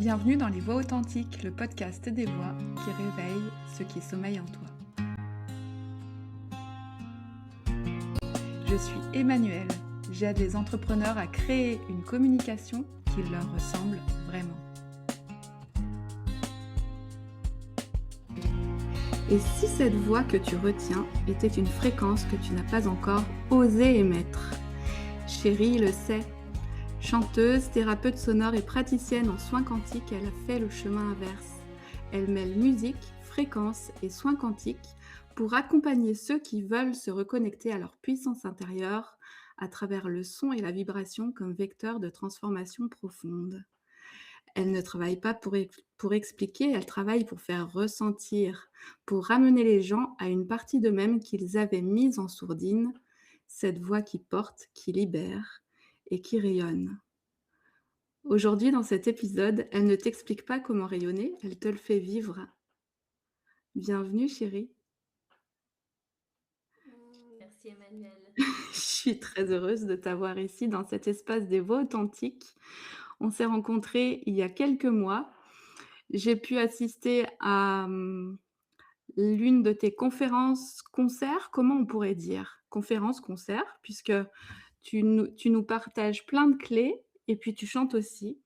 Bienvenue dans Les Voix Authentiques, le podcast des voix qui réveillent ce qui sommeille en toi. Je suis Emmanuelle, j'aide les entrepreneurs à créer une communication qui leur ressemble vraiment. Et si cette voix que tu retiens était une fréquence que tu n'as pas encore osé émettre? Chérie le sait. Chanteuse, thérapeute sonore et praticienne en soins quantiques, elle a fait le chemin inverse. Elle mêle musique, fréquence et soins quantiques pour accompagner ceux qui veulent se reconnecter à leur puissance intérieure à travers le son et la vibration comme vecteur de transformation profonde. Elle ne travaille pas pour expliquer, elle travaille pour faire ressentir, pour ramener les gens à une partie d'eux-mêmes qu'ils avaient mise en sourdine, cette voix qui porte, qui libère et qui rayonne. Aujourd'hui, dans cet épisode, elle ne t'explique pas comment rayonner, elle te le fait vivre. Bienvenue, chérie. Merci, Emmanuelle. Je suis très heureuse de t'avoir ici dans cet espace des voix authentiques. On s'est rencontrés il y a quelques mois. J'ai pu assister à l'une de tes conférences-concerts, comment on pourrait dire? Conférence-concert, puisque tu nous partages plein de clés et puis tu chantes aussi.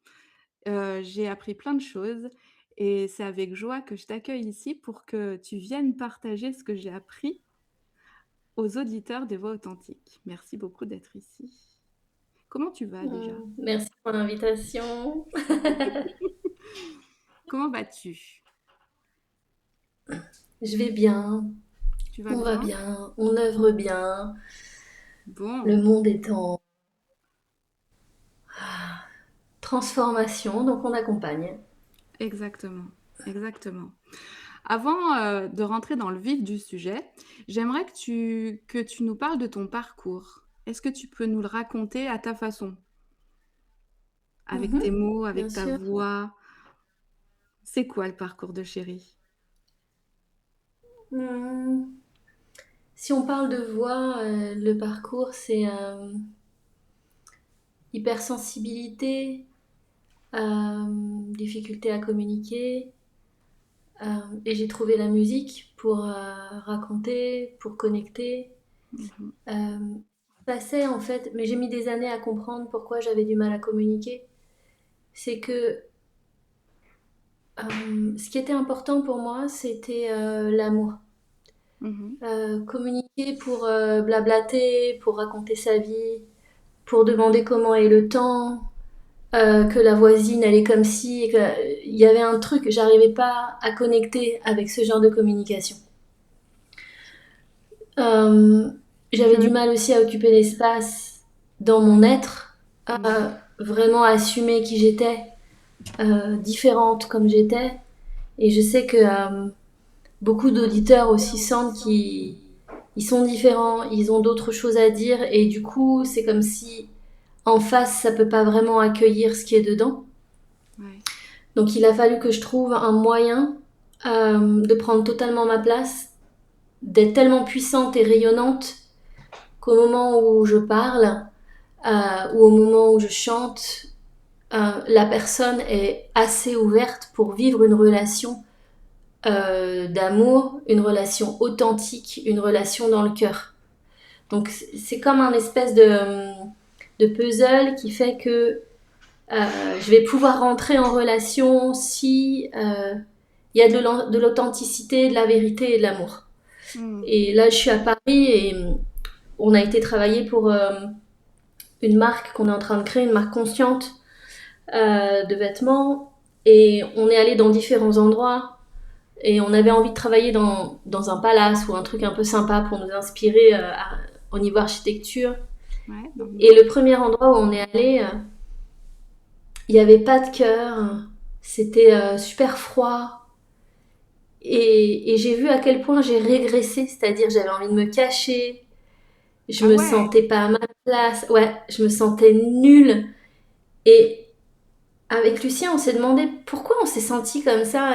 J'ai appris plein de choses et c'est avec joie que je t'accueille ici pour que tu viennes partager ce que j'ai appris aux auditeurs des Voix Authentiques. Merci beaucoup d'être ici. Comment tu vas déjà? Merci pour l'invitation. Comment vas-tu? Je vais bien, Tu vas on va bien? bien, on œuvre bien. Bon, Le monde est en transformation, donc on accompagne. exactement, exactement. Avant de rentrer dans le vif du sujet, j'aimerais que tu nous parles de ton parcours. Est-ce que tu peux nous le raconter à ta façon? Avec tes mots, Bien avec ta sûr. voix? C'est quoi le parcours de chérie? Hmm. Si on parle de voix, le parcours, c'est hypersensibilité, difficulté à communiquer. Et j'ai trouvé la musique pour raconter, pour connecter. Mhm. Passait en fait, mais j'ai mis des années à comprendre pourquoi j'avais du mal à communiquer. C'est que ce qui était important pour moi, c'était l'amour. Mhm. Communiquer pour blablater, pour raconter sa vie, pour demander comment est le temps, que la voisine elle est comme si, il y avait un truc, j'arrivais pas à connecter avec ce genre de communication. Euh, J'avais du mal aussi à occuper l'espace dans mon être, à vraiment assumer qui j'étais, différente comme j'étais. Et je sais que beaucoup d'auditeurs aussi sentent qu'ils sont différents, ils ont d'autres choses à dire, et du coup, c'est comme si en face, ça peut pas vraiment accueillir ce qui est dedans. Ouais. Donc il a fallu que je trouve un moyen de prendre totalement ma place, d'être tellement puissante et rayonnante qu'au moment où je parle ou au moment où je chante, la personne est assez ouverte pour vivre une relation d'amour, une relation authentique, une relation dans le cœur. Donc c'est comme un espèce de puzzle qui fait que je vais pouvoir rentrer en relation si il y a de l'authenticité, de la vérité et de l'amour. Mm. Et là, je suis à Paris et on a été travailler pour une marque qu'on est en train de créer, une marque consciente de vêtements. Et on est allé dans différents endroits. Et on avait envie de travailler dans un palace ou un truc un peu sympa pour nous inspirer au niveau architecture. Ouais, Et le premier endroit où on est allé, il n'y avait pas de cœur, c'était super froid. Et j'ai vu à quel point j'ai régressé, c'est-à-dire j'avais envie de me cacher, je ah me ouais, sentais pas à ma place, ouais, je me sentais nulle. Et avec Lucien, on s'est demandé pourquoi on s'est senti comme ça.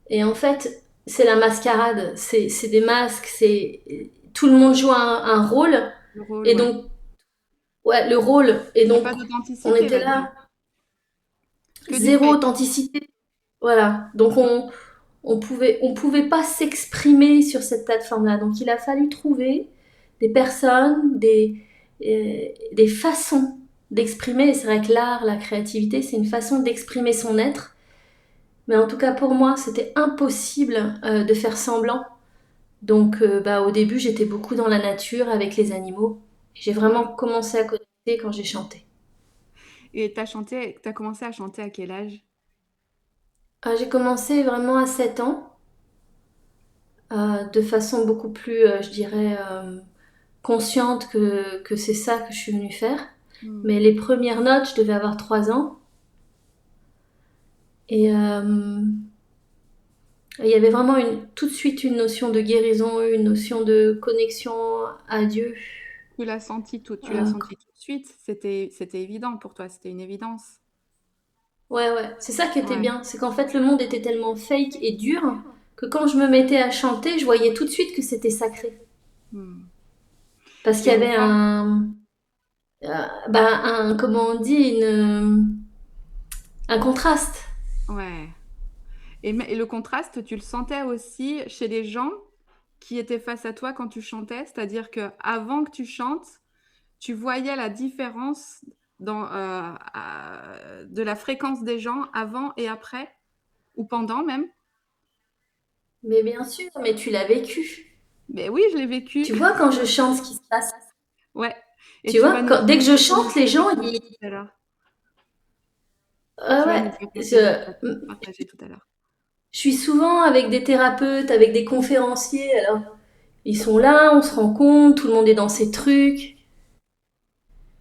Et en fait, c'est la mascarade, c'est des masques, tout le monde joue un rôle. le rôle, Et ouais. donc, ouais, le rôle. Et Il n'y a donc, pas on d'authenticité était là-dedans. là. Que du Zéro fake. authenticité. Voilà. Donc on pouvait pas s'exprimer sur cette plateforme-là. Donc il a fallu trouver des personnes, des façons d'exprimer. Et c'est vrai que l'art, la créativité, c'est une façon d'exprimer son être. Mais en tout cas pour moi, c'était impossible de faire semblant. Donc au début, j'étais beaucoup dans la nature avec les animaux. J'ai vraiment Ouais. commencé à connecter quand j'ai chanté. Et t'as commencé à chanter à quel âge? J'ai commencé vraiment à 7 ans, de façon beaucoup plus, je dirais, consciente que c'est ça que je suis venue faire. Hmm. Mais les premières notes, je devais avoir 3 ans. Et il y avait vraiment tout de suite une notion de guérison, une notion de connexion à Dieu. Tu l'as senti tout de suite. C'était évident pour toi, c'était une évidence. Ouais, ouais, c'est ça qui était Ouais. bien. C'est qu'en fait, le monde était tellement fake et dur que quand je me mettais à chanter, je voyais tout de suite que c'était sacré. Hmm. Parce qu'il Et y on avait voit, comment on dit, un contraste. ouais. Et le contraste, tu le sentais aussi chez les gens qui étaient face à toi quand tu chantais, c'est-à-dire que avant que tu chantes, tu voyais la différence de la fréquence des gens avant et après, ou pendant même. Mais bien sûr, mais tu l'as vécu. Mais oui, je l'ai vécu. Tu vois, quand je chante, ce qui se passe. Ouais. Et Tu vois, dès que je tu vas nous chante, les dire gens, quelque chose tout à l'heure. ah Tu vas ouais, nous dire quelque chose que tu je, partager tout à l'heure. je suis souvent avec des thérapeutes, avec des conférenciers. Alors, ils sont là, on se rend compte, tout le monde est dans ses trucs.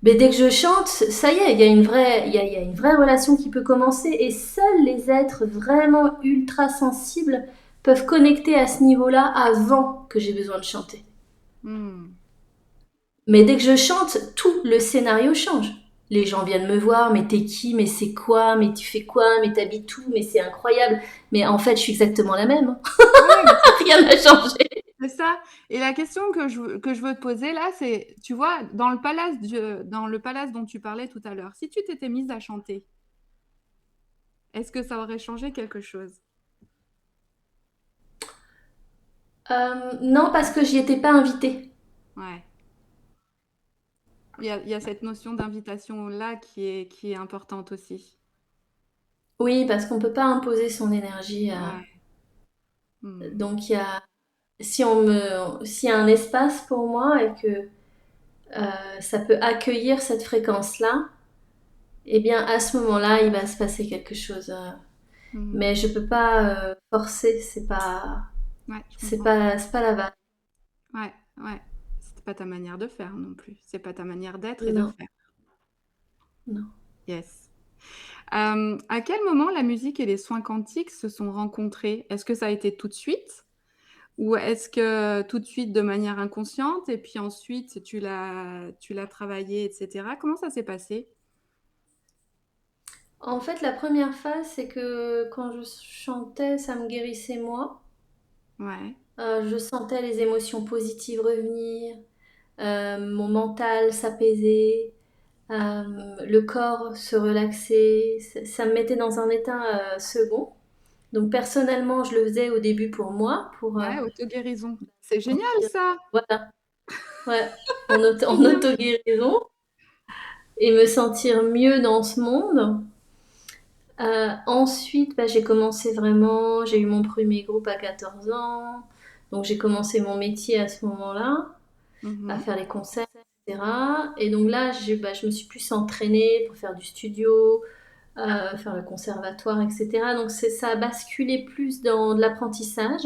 Mais dès que je chante, ça y est, il y a une vraie relation qui peut commencer. Et seuls les êtres vraiment ultra sensibles peuvent connecter à ce niveau-là avant que j'ai besoin de chanter. Hmm. Mais dès que je chante, tout le scénario change. Les gens viennent me voir, mais t'es qui, mais c'est quoi, mais tu fais quoi, mais t'habites où, mais c'est incroyable. Mais en fait, je suis exactement la même. Ouais, mais Rien n'a changé. c'est ça. Et la question que je veux te poser là, c'est, tu vois, dans le palace dont tu parlais tout à l'heure, si tu t'étais mise à chanter, est-ce que ça aurait changé quelque chose? Non, parce que j'y étais pas invitée. Ouais. Il y a cette notion d'invitation là qui est importante aussi. Oui, parce qu'on peut pas imposer son énergie. Ouais. Hmm. Donc s'il y a un espace pour moi et que ça peut accueillir cette fréquence-là, eh bien à ce moment-là, il va se passer quelque chose. Hmm. Mais je peux pas forcer. Ouais, je comprends. C'est pas la vague. Ouais, ouais. C'était pas ta manière de faire non plus. C'est pas ta manière d'être et de Non, faire. non. Yes. À quel moment la musique et les soins quantiques se sont rencontrés? Est-ce que ça a été tout de suite? Ou est-ce que tout de suite de manière inconsciente et puis ensuite tu l'as travaillé, et cetera? Comment ça s'est passé? En fait, la première phase, c'est que quand je chantais, ça me guérissait moi. Ouais. Je sentais les émotions positives revenir, mon mental s'apaiser, le corps se relaxer. Ça me mettait dans un état second. Donc personnellement, je le faisais au début pour moi, pour Ouais, auto-guérison. C'est génial ça! voilà, ouais, Trop en bien! auto-guérison et me sentir mieux dans ce monde. Ensuite, j'ai commencé vraiment, j'ai eu mon premier groupe à 14 ans, donc j'ai commencé mon métier à ce moment-là, à Mmh. faire les concerts, etc. Et donc là, je me suis plus entraînée pour faire du studio, faire le conservatoire, etc. Donc ça a basculé plus dans de l'apprentissage.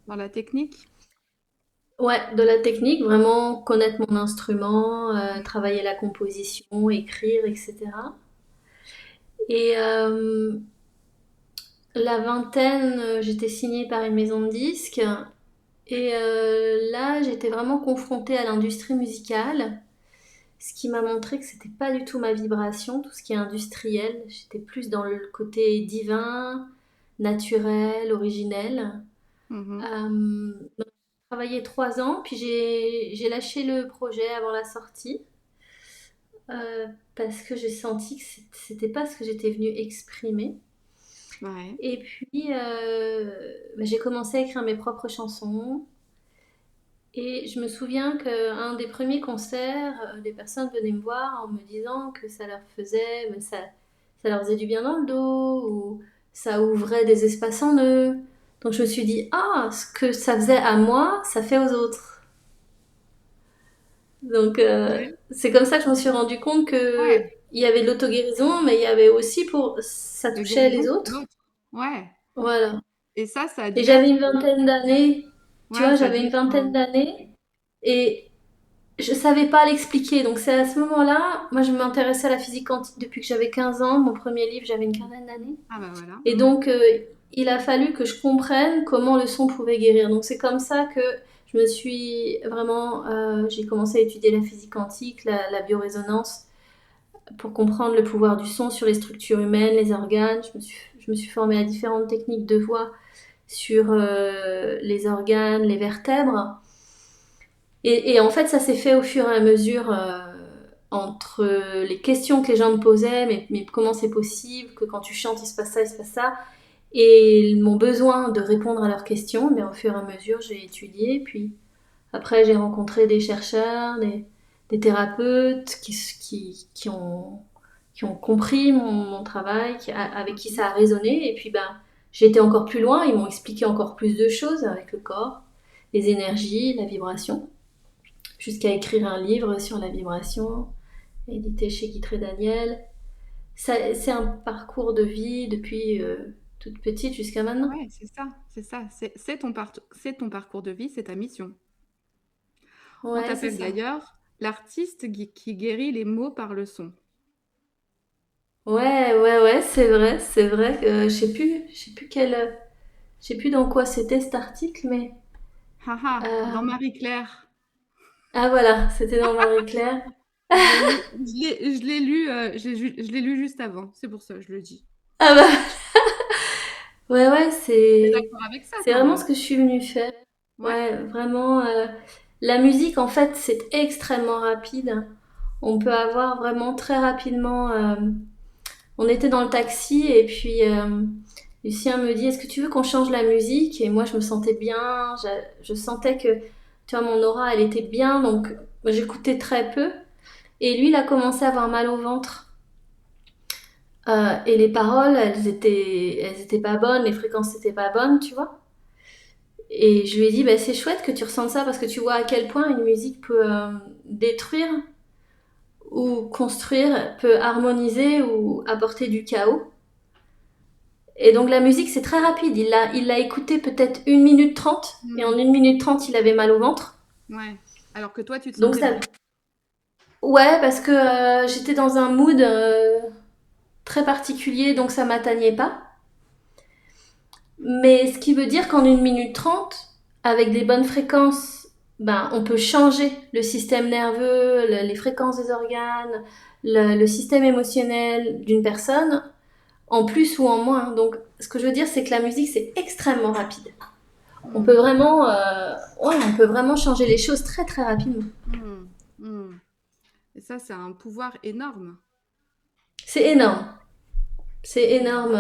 Dans la technique? Ouais, de la technique, vraiment connaître mon instrument, travailler la composition, écrire, etc. Et la vingtaine, j'étais signée par une maison de disques. Et là, j'étais vraiment confrontée à l'industrie musicale, ce qui m'a montré que c'était pas du tout ma vibration, tout ce qui est industriel. J'étais plus dans le côté divin, naturel, originel. Mmh. Donc, j'ai travaillé 3 ans, puis j'ai lâché le projet avant la sortie. parce que j'ai senti que c'était pas ce que j'étais venue exprimer. Ouais. Et puis, bah, j'ai commencé à écrire mes propres chansons. Et je me souviens qu'à un des premiers concerts, des personnes venaient me voir en me disant que ça leur faisait, mais ça leur faisait du bien dans le dos, ou ça ouvrait des espaces en eux. Donc je me suis dit, ah, ce que ça faisait à moi, ça fait aux autres. Donc Ouais. c'est comme ça que je me suis rendu compte que Ouais. il y avait de l'auto-guérison, mais il y avait aussi pour ça De touchait guérison les pour autres. l'autre. Ouais. Voilà. Et ça a Et duré. j'avais une vingtaine d'années, tu Ouais, vois, ça a j'avais une duré vingtaine pendant. d'années et je savais pas l'expliquer. Donc c'est à ce moment-là, moi je m'intéressais à la physique quantique depuis que j'avais 15 ans. Mon premier livre, j'avais une quinzaine d'années. Ah bah voilà. Et donc il a fallu que je comprenne comment le son pouvait guérir. Donc c'est comme ça que je me suis vraiment, j'ai commencé à étudier la physique quantique, la biorésonance, pour comprendre le pouvoir du son sur les structures humaines, les organes. Je me suis formée à différentes techniques de voix sur les organes, les vertèbres. Et en fait, ça s'est fait au fur et à mesure entre les questions que les gens me posaient, mais comment c'est possible que quand tu chantes, il se passe ça, il se passe ça, et mon besoin de répondre à leurs questions, mais au fur et à mesure, j'ai étudié, puis après, j'ai rencontré des chercheurs, des thérapeutes qui ont compris mon travail, avec qui Mhm. ça a résonné. Et puis, ben, j'ai été encore plus loin. Ils m'ont expliqué encore plus de choses avec le corps, les énergies, la vibration, jusqu'à écrire un livre sur la vibration, édité chez Guitré Daniel. C'est un parcours de vie depuis toute petite jusqu'à maintenant. Ouais, c'est ça, c'est ça. C'est ton parcours de vie, c'est ta mission. On Ouais, c'est t'appelle ça. d'ailleurs l'artiste qui guérit les mots par le son. Ouais, c'est vrai que je sais plus quel, je sais plus dans quoi c'était cet article, mais Haha, dans euh, Marie-Claire. ah voilà, c'était dans Marie-Claire. Je l'ai lu, je l'ai lu juste avant. C'est pour ça que je le dis. Ah bah ouais, T'es d'accord avec ça c'est quand vraiment ce même? que je suis venue faire. Ouais. Ouais, vraiment. La musique, en fait, c'est extrêmement rapide. On peut avoir vraiment très rapidement. On était dans le taxi et puis Lucien me dit, est-ce que tu veux qu'on change la musique? Et moi, je me sentais bien. Je sentais que, tu vois, mon aura, elle était bien, donc j'écoutais très peu. Et lui, il a commencé à avoir mal au ventre. Et les paroles, elles étaient pas bonnes, les fréquences étaient pas bonnes, tu vois. Et je lui ai dit, bah, c'est chouette que tu ressentes ça parce que tu vois à quel point une musique peut détruire ou construire, peut harmoniser ou apporter du chaos. Et donc la musique, c'est très rapide. Il l'a écouté peut-être 1 minute 30 et en Hmm. 1 minute 30, il avait mal au ventre. Ouais. Alors que toi, tu te Donc sentais ça, bien. ouais, parce que j'étais dans un mood très particulier, donc ça m'atteignait pas. Mais ce qui veut dire qu'en 1 minute 30, avec des bonnes fréquences, ben, on peut changer le système nerveux, les fréquences des organes, le système émotionnel d'une personne, en plus ou en moins. Donc, ce que je veux dire, c'est que la musique, c'est extrêmement rapide. Hmm. On peut vraiment changer les choses très très rapidement. Hmm. Hmm. Et ça, c'est un pouvoir énorme. C'est énorme. C'est énorme.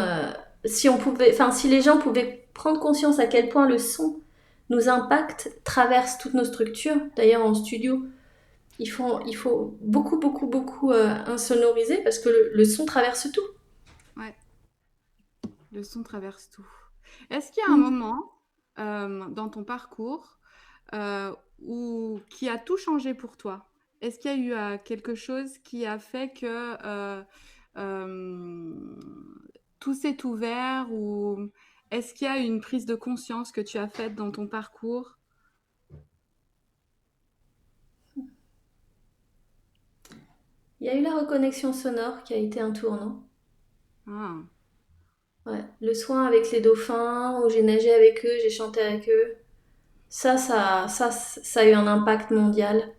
Si on pouvait, enfin, si les gens pouvaient prendre conscience à quel point le son nous impacte, traverse toutes nos structures. D'ailleurs, en studio, il faut beaucoup insonoriser parce que le son traverse tout. Ouais. Le son traverse tout. Est-ce qu'il y a un Mm. moment dans ton parcours qui a tout changé pour toi? Est-ce qu'il y a eu quelque chose qui a fait que euh, tout s'est ouvert ou est-ce qu'il y a une prise de conscience que tu as faite dans ton parcours? Il y a eu la reconnexion sonore qui a été un tournant. Ah, Ouais. Le soin avec les dauphins, où j'ai nagé avec eux, j'ai chanté avec eux. Ça a eu un impact mondial.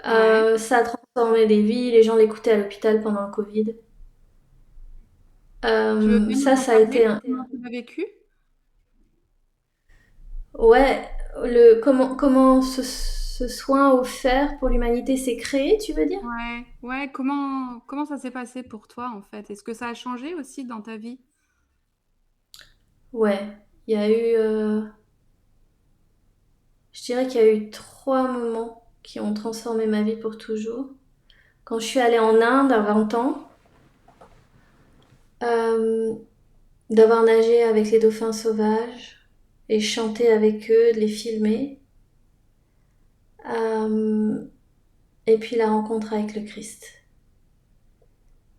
ouais. Ça a transformé des vies. Les gens l'écoutaient à l'hôpital pendant le Covid. Tu veux bien nous en Ça a été parler? un... Comment tu l'as vécu? Ouais, comment ce soin offert pour l'humanité s'est créé, tu veux dire? Ouais, ouais, comment ça s'est passé pour toi en fait? Est-ce que ça a changé aussi dans ta vie? Ouais, il y a eu, je dirais qu'il y a eu 3 moments qui ont transformé ma vie pour toujours. Quand je suis allée en Inde à 20 ans, euh, d'avoir nagé avec les dauphins sauvages et chanté avec eux, de les filmer. Euh, et puis la rencontre avec le Christ.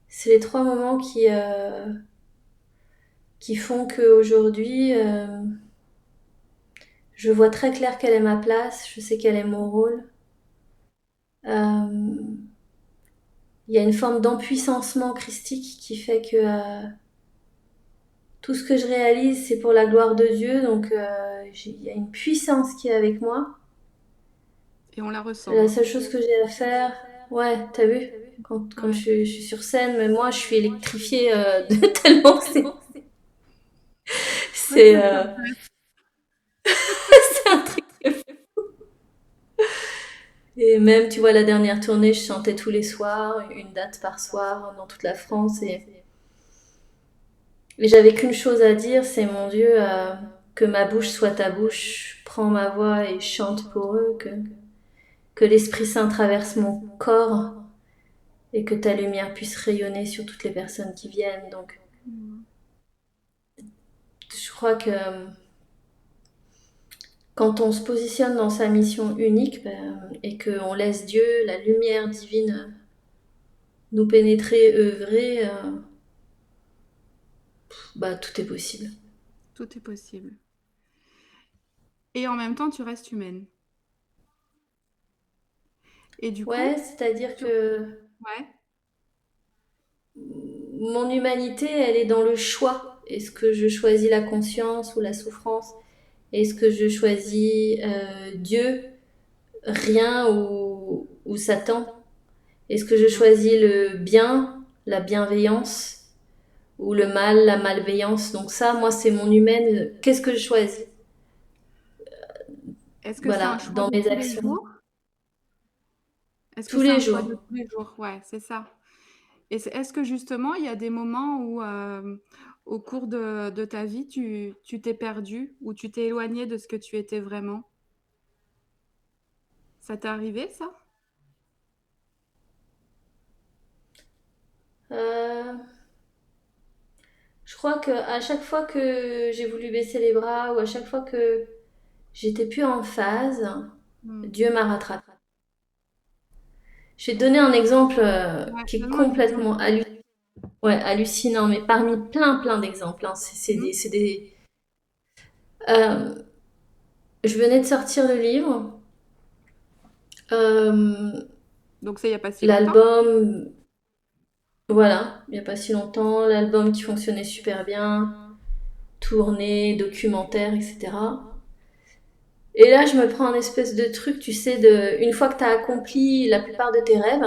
C'est les 3 moments qui font qu'aujourd'hui, je vois très clair quelle est ma place, je sais quel est mon rôle. Euh, Il y a une forme d'empuissancement christique qui fait que tout ce que je réalise, c'est pour la gloire de Dieu. Donc, il y a une puissance qui est avec moi. Et on la ressent, La hein. seule chose que j'ai à faire, ouais, t'as vu, quand Ouais. je suis sur scène, mais moi, je suis électrifiée de tellement que Ouais, c'est, ça euh, t'intéresse. c'est un truc. Et même, tu vois, la dernière tournée, je chantais tous les soirs, une date par soir dans toute la France. Et j'avais qu'une chose à dire, c'est mon Dieu, que ma bouche soit ta bouche, prends ma voix et chante pour eux, que l'Esprit Saint traverse mon corps et que ta lumière puisse rayonner sur toutes les personnes qui viennent. Donc, Mm. je crois que quand on se positionne dans sa mission unique et qu'on laisse Dieu, la lumière divine, nous pénétrer, œuvrer, bah tout est possible. Tout est possible. Et en même temps, tu restes humaine. Et du coup, Ouais, c'est-à-dire tu... que Ouais. mon humanité, elle est dans le choix. Est-ce que je choisis la conscience ou la souffrance? Est-ce que je choisis Dieu, rien ou Satan? Est-ce que je Mhm. choisis le bien, la bienveillance, ou le mal, la malveillance? Donc ça, moi, c'est mon humaine. Qu'est-ce que je choisis? Est-ce que c'est un Voilà, choix dans de mes tous les actions. jours? Est-ce que Tous c'est les un choix jours. de tous les jours? Ouais, c'est ça. Et est-ce que justement, il y a des moments où, au cours de ta vie, tu t'es perdu ou tu t'es éloigné de ce que tu étais vraiment? Ça t'est arrivé, ça? Euh, je crois que à chaque fois que j'ai voulu baisser les bras ou à chaque fois que j'étais plus en phase, Hmm. Dieu m'a rattrapé. Je vais te donner un exemple Ouais, qui est donne-moi un exemple. complètement ouais, hallucinant, mais parmi plein d'exemples. Hein. Mhm. euh, je venais de sortir le livre, euh, Donc, c'est il n'y a pas si longtemps? l'album, voilà, il n'y a pas si longtemps, l'album qui fonctionnait super bien, tournée, documentaire, etc. Et là, je me prends un espèce de truc, tu sais, une fois que tu as accompli la plupart de tes rêves,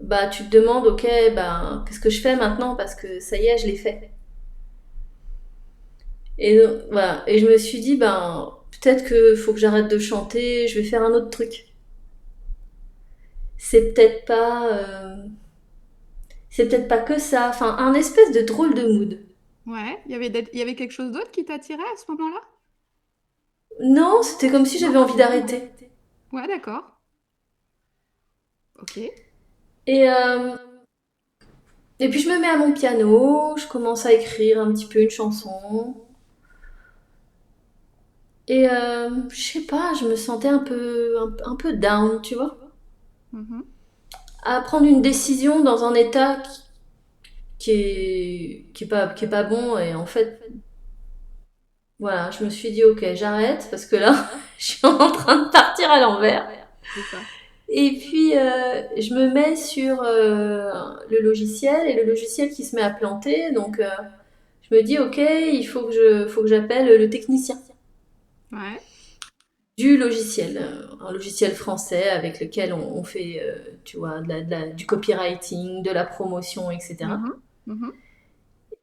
bah tu te demandes, ok, bah qu'est-ce que je fais maintenant parce que ça y est, je l'ai fait. Et voilà, et je me suis dit, ben peut-être que faut que j'arrête de chanter, je vais faire un autre truc. C'est peut-être pas, c'est peut-être pas que ça. Enfin, un espèce de drôle de mood. Ouais. Il y avait quelque chose d'autre qui t'attirait à ce moment-là? Non, c'était comme si Non? j'avais envie d'arrêter. Ouais, d'accord. Ok. Et et puis je me mets à mon piano, je commence à écrire un petit peu une chanson. Et je sais pas, je me sentais un peu down, tu vois. Mhm. À prendre une décision dans un état qui est pas bon. Et en fait, voilà, je me suis dit, ok, j'arrête parce que là, je suis en train de partir à l'envers. C'est ça. Et puis, je me mets sur le logiciel et le logiciel qui se met à planter. Donc, je me dis, ok, faut que j'appelle le technicien Ouais. du logiciel, un logiciel français avec lequel on fait, tu vois, du copywriting, de la promotion, etc. Mhm. Mhm.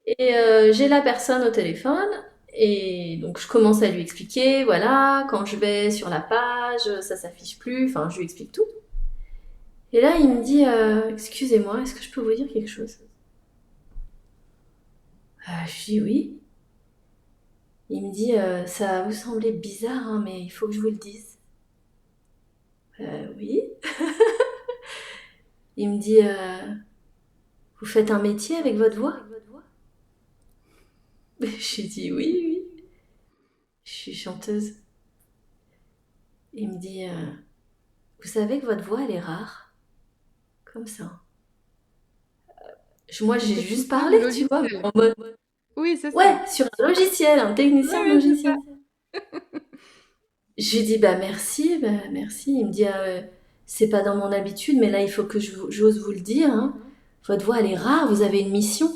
Et j'ai la personne au téléphone Et donc je commence à lui expliquer, voilà, quand je vais sur la page, ça s'affiche plus, enfin je lui explique tout. Et là il me dit, excusez-moi, est-ce que je peux vous dire quelque chose? Je dis oui. Il me dit, ça va vous sembler bizarre, hein, mais il faut que je vous le dise. Oui. Il me dit, vous faites un métier avec votre voix? J'ai dit oui, oui, je suis chanteuse. Il me dit, vous savez que votre voix elle est rare, comme ça. Moi Un j'ai juste technicien de parlé, tu vois, logiciel. en mode Oui, c'est ouais, ça. sur un logiciel, un Oui, technicien de oui, c'est ça. logiciel. Je lui dis bah merci, bah merci. Il me dit c'est pas dans mon habitude, mais là il faut que j'ose vous le dire, hein. Votre voix elle est rare, vous avez une mission.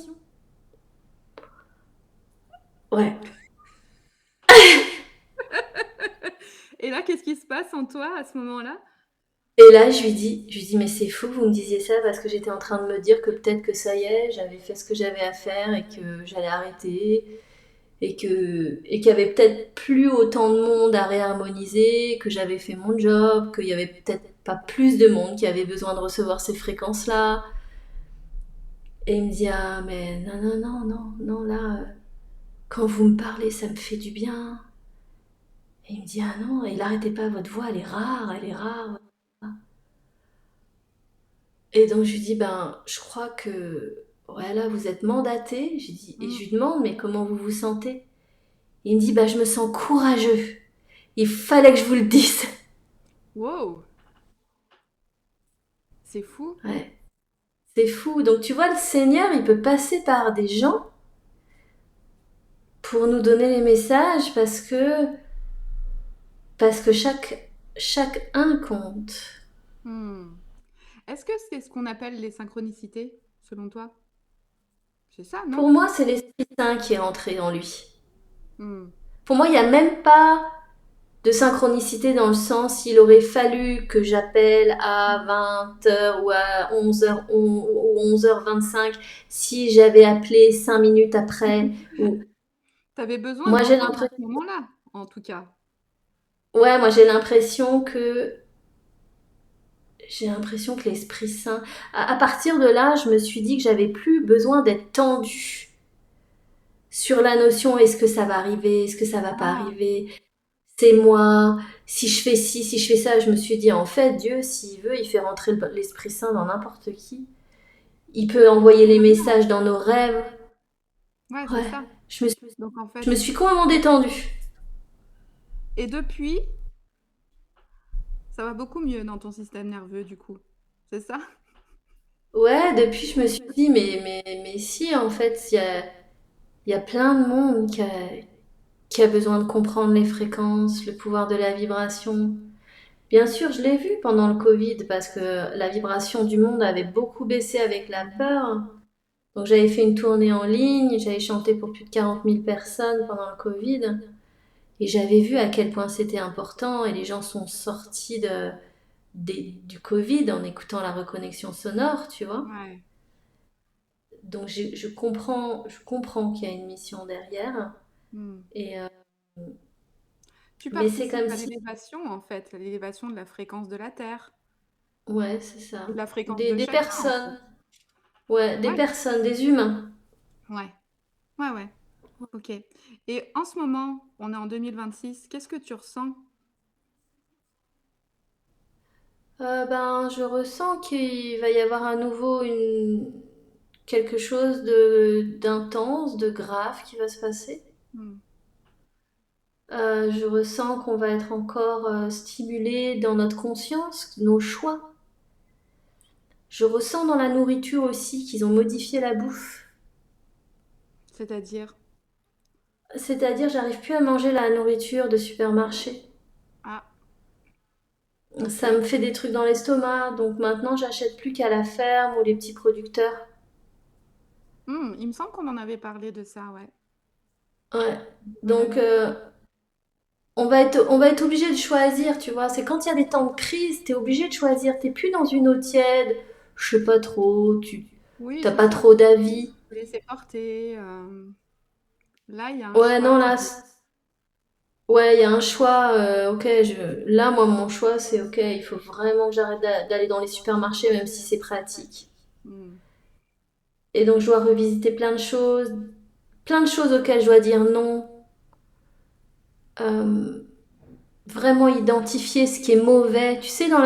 Ouais. Et là, qu'est-ce qui se passe en toi à ce moment-là? Et là je lui dis mais c'est fou que vous me disiez ça parce que j'étais en train de me dire que peut-être que ça y est, j'avais fait ce que j'avais à faire et que j'allais arrêter et qu'il y avait peut-être plus autant de monde à réharmoniser, que j'avais fait mon job, qu'il y avait peut-être pas plus de monde qui avait besoin de recevoir ces fréquences-là. Et il me dit ah mais non non non non non là quand vous me parlez ça me fait du bien. Et il me dit ah non il arrêtez pas votre voix elle est rare elle est rare. Et donc je lui dis ben je crois que ouais là vous êtes mandaté. J'ai dit et je Mm. lui demande mais comment vous vous sentez? Il me dit bah je me sens courageux. Il fallait que je vous le dise. Wow, c'est fou. Ouais. C'est fou. Donc tu vois, le Seigneur, il peut passer par des gens pour nous donner les messages parce que chaque un compte. Hmm. Est-ce que c'est ce qu'on appelle les synchronicités, selon toi? C'est ça, non? Pour moi, c'est l'Esprit Saint qui est entré en lui. Hmm. Pour moi, il n'y a même pas de synchronicité dans le sens il aurait fallu que j'appelle à 20h ou à 11h ou 11h25 si j'avais appelé 5 minutes après. Ou... T'avais besoin Moi, j'ai d'entendre à l'impression... ce moment-là, en tout cas. Ouais, moi j'ai l'impression que l'Esprit Saint, à partir de là, je me suis dit que j'avais plus besoin d'être tendue sur la notion est-ce que ça va arriver, est-ce que ça va pas Ah, arriver, c'est moi, si je fais ci, si je fais ça, je me suis dit en fait, Dieu, s'il veut, il fait rentrer l'Esprit Saint dans n'importe qui. Il peut envoyer les complètement. messages dans nos rêves. Ouais, c'est Ouais, ça. je me suis, Donc en je me fait, suis complètement détendue. et depuis, ça va beaucoup mieux dans ton système nerveux, du coup. C'est ça? Ouais, depuis, je me suis dit, mais si, en fait, il y a plein de monde qui a besoin de comprendre les fréquences, le pouvoir de la vibration. Bien sûr, je l'ai vu pendant le Covid parce que la vibration du monde avait beaucoup baissé avec la peur. Donc j'avais fait une tournée en ligne, j'avais chanté pour plus de 40 000 personnes pendant le Covid et j'avais vu à quel point c'était important et les gens sont sortis du Covid en écoutant la reconnexion sonore, tu vois. Ouais. Donc je comprends qu'il y a une mission derrière. Hmm. Et, Tu mais c'est participes comme à si, l'élévation, en fait, à l'élévation de la fréquence de la Terre, ouais, c'est ça. ou de la fréquence Des, de des chacun, en fait. personnes, ouais, des Ouais, personnes, des humains. ouais, ouais, ouais. Ok. Et en ce moment, on est en 2026, qu'est-ce que tu ressens? Ben, je ressens qu'il va y avoir à nouveau quelque chose d'intense, de grave qui va se passer. Hmm. Je ressens qu'on va être encore stimulé dans notre conscience, nos choix. Je ressens dans la nourriture aussi qu'ils ont modifié la bouffe. C'est-à-dire? C'est-à-dire, j'arrive plus à manger la nourriture de supermarché. Ah, ok. Ça me fait des trucs dans l'estomac, donc maintenant j'achète plus qu'à la ferme ou les petits producteurs. Il me semble qu'on en avait parlé de ça, ouais. Ouais. On en Donc avait parlé. on va être obligé de choisir, tu vois. C'est quand il y a des temps de crise, t'es obligé de choisir. T'es plus dans une eau tiède, je sais pas trop, tu Oui, t'as c'est pas ça. trop d'avis. Laisser porter. Là, il y a un Ouais, choix. non, là, ouais, il y a un choix. Ok, là, moi, mon choix, c'est ok, il faut vraiment que j'arrête d'aller dans les supermarchés, même si c'est pratique. Hmm. Et donc, je dois revisiter plein de choses auxquelles je dois dire non. Euh, Vraiment identifier ce qui est mauvais. Tu sais, dans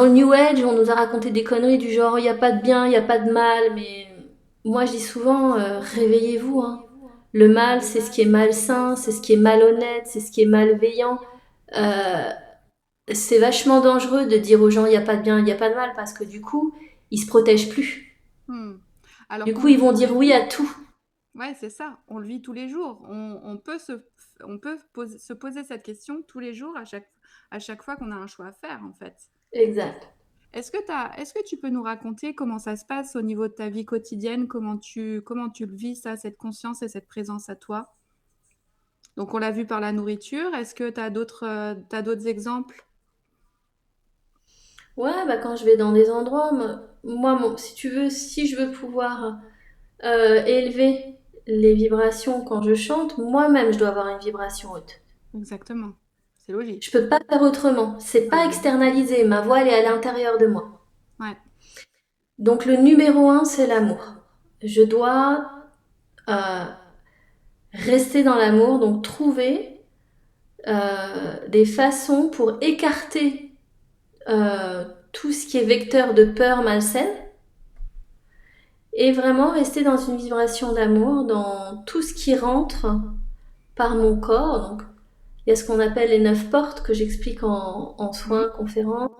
le New Age, on nous a raconté des conneries du genre, il n'y a pas de bien, il n'y a pas de mal, mais moi, je dis souvent, réveillez-vous, hein. Le mal, c'est ce qui est malsain, c'est ce qui est malhonnête, c'est ce qui est malveillant. Euh, c'est vachement dangereux de dire aux gens il n'y a pas de bien, il n'y a pas de mal, parce que du coup, ils se protègent plus. Hmm. Alors Du qu'on coup, le ils vit vont tous dire les oui jours. à tout. Ouais, c'est ça. On le vit tous les jours. On peut se poser cette question tous les jours à chaque fois qu'on a un choix à faire, en fait. Exact. Est-ce que tu peux nous raconter comment ça se passe au niveau de ta vie quotidienne, comment tu le vis, ça, cette conscience et cette présence à toi? Donc, on l'a vu par la nourriture. Est-ce que tu as d'autres exemples? Ouais, bah quand je vais dans des endroits, moi, si tu veux, si je veux pouvoir élever les vibrations quand je chante, moi-même, je dois avoir une vibration haute. Exactement. C'est Je logique. peux pas faire autrement. C'est pas Hmm. externalisé. Ma voix, elle est à l'intérieur de moi. Ouais. Donc le numéro un, c'est l'amour. Je dois euh, rester dans l'amour, donc trouver des façons pour écarter tout ce qui est vecteur de peur malsaine et vraiment rester dans une vibration d'amour dans tout ce qui rentre par mon corps. Donc il y a ce qu'on appelle les 9 portes que j'explique en Mhm. soins, conférences.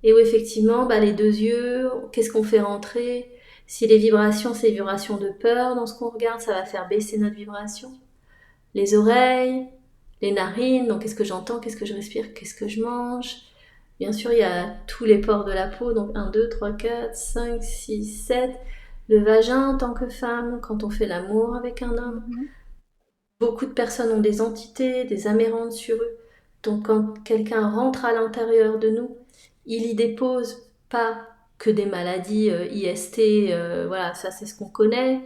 Et où effectivement, bah, les deux yeux, qu'est-ce qu'on fait rentrer? Si les vibrations, c'est des vibrations de peur dans ce qu'on regarde, ça va faire baisser notre vibration. Les oreilles, les narines, donc qu'est-ce que j'entends, qu'est-ce que je respire, qu'est-ce que je mange. Bien sûr, il y a tous les pores de la peau, donc 1, 2, 3, 4, 5, 6, 7. Le vagin en tant que femme, quand on fait l'amour avec un homme. Mhm. Beaucoup de personnes ont des entités, des amérantes sur eux. Donc quand quelqu'un rentre à l'intérieur de nous, il y dépose pas que des maladies IST, voilà, ça c'est ce qu'on connaît,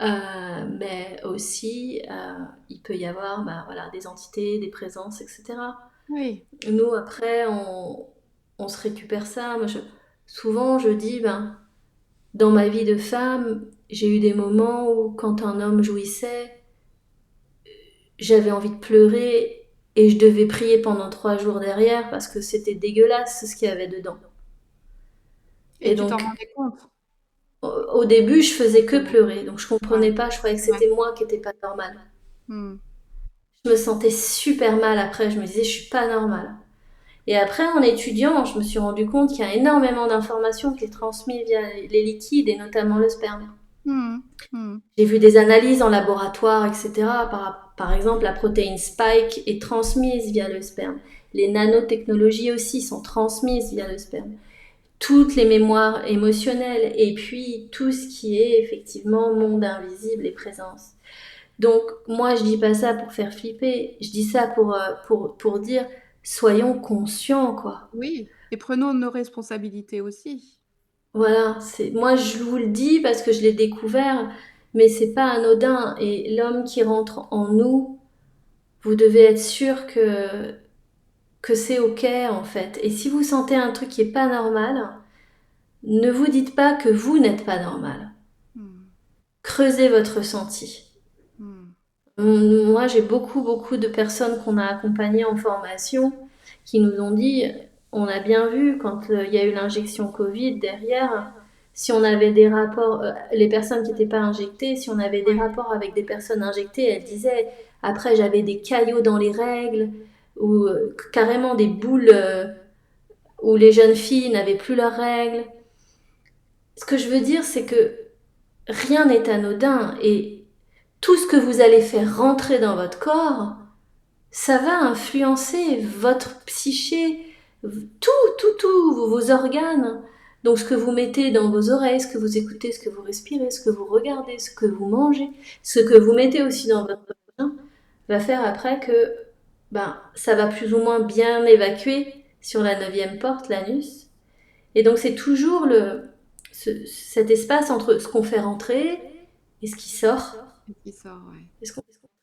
mais aussi il peut y avoir bah, voilà, des entités, des présences, etc. Oui. Nous après on se récupère ça. Souvent je dis, ben, dans ma vie de femme, j'ai eu des moments où quand un homme jouissait, j'avais envie de pleurer et je devais prier pendant 3 jours derrière parce que c'était dégueulasse ce qu'il y avait dedans. Et Et tu t'en donc, rendais compte? au début, je faisais que pleurer. Donc, je Ouais. comprenais pas. Je croyais que Ouais. c'était moi qui étais pas normale. Hmm. Je me sentais super mal après. Je me disais, je suis pas normale. Et après, en étudiant, je me suis rendu compte qu'il y a énormément d'informations qui est transmises via les liquides et notamment le sperme. Hmm. Hmm. J'ai vu des analyses en laboratoire, etc. Par exemple, la protéine spike est transmise via le sperme. Les nanotechnologies aussi sont transmises via le sperme. Toutes les mémoires émotionnelles et puis tout ce qui est effectivement monde invisible et présence. Donc moi je dis pas ça pour faire flipper, je dis ça pour dire soyons conscients quoi. Oui. Et prenons nos responsabilités aussi. Voilà, moi je vous le dis parce que je l'ai découvert, mais c'est pas anodin et l'homme qui rentre en nous, vous devez être sûr que c'est ok en fait. Et si vous sentez un truc qui est pas normal, ne vous dites pas que vous n'êtes pas normal. Hmm. Creusez votre ressenti. Hmm. Moi, j'ai beaucoup de personnes qu'on a accompagnées en formation qui nous ont dit, on a bien vu quand il y a eu l'injection Covid derrière, si on avait des rapports, les personnes qui n'étaient pas injectées, si on avait des Ouais. rapports avec des personnes injectées, elles disaient, après j'avais des caillots dans les règles, ou carrément des boules où les jeunes filles n'avaient plus leurs règles. Ce que je veux dire, c'est que rien n'est anodin et tout ce que vous allez faire rentrer dans votre corps, ça va influencer votre psyché, tout, vos organes. Donc ce que vous mettez dans vos oreilles, ce que vous écoutez, ce que vous respirez, ce que vous regardez, ce que vous mangez, ce que vous mettez aussi dans votre vagin, va faire après que ben, ça va plus ou moins bien évacuer sur la 9e porte, l'anus. Et donc c'est toujours cet espace entre ce qu'on fait rentrer et ce qui sort. Et qui sort, ouais.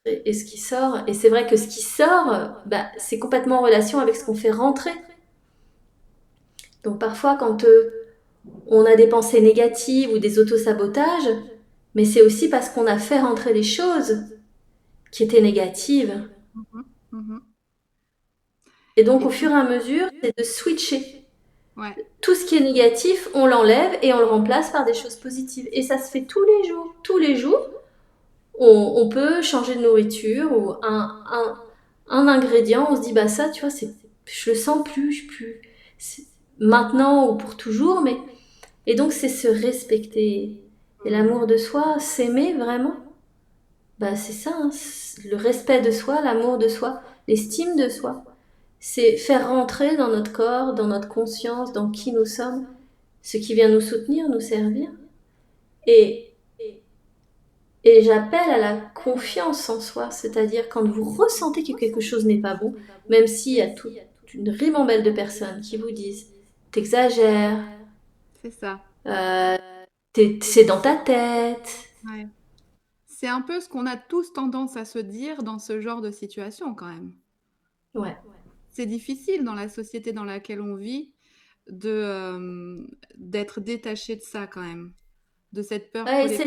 Et ce qui sort, et c'est vrai que ce qui sort, bah, c'est complètement en relation avec ce qu'on fait rentrer. Donc parfois, quand on a des pensées négatives ou des autosabotages, mais c'est aussi parce qu'on a fait rentrer des choses qui étaient négatives. Mhm, mhm. Et donc Et au fur puis, et à mesure, c'est de switcher. ouais, Tout ce qui est négatif, on l'enlève et on le remplace par des choses positives. Et ça se fait tous les jours. Tous les jours, on peut changer de nourriture ou un ingrédient, on se dit, bah ça, tu vois, je le sens plus, maintenant ou pour toujours, mais et donc c'est se respecter. Et l'amour de soi, s'aimer vraiment, bah c'est ça, hein, le respect de soi, l'amour de soi, l'estime de soi. C'est faire rentrer dans notre corps, dans notre conscience, dans qui nous sommes, ce qui vient nous soutenir, nous servir. Et, et j'appelle à la confiance en soi, c'est-à-dire quand vous ressentez que quelque chose n'est pas bon, même s'il y a toute une ribambelle de personnes qui vous disent t'exagères, c'est ça. euh, c'est dans ta tête. Ouais. C'est un peu ce qu'on a tous tendance à se dire dans ce genre de situation quand même. Ouais. C'est difficile dans la société dans laquelle on vit d'être détaché de ça quand même, de cette peur Ouais, collective.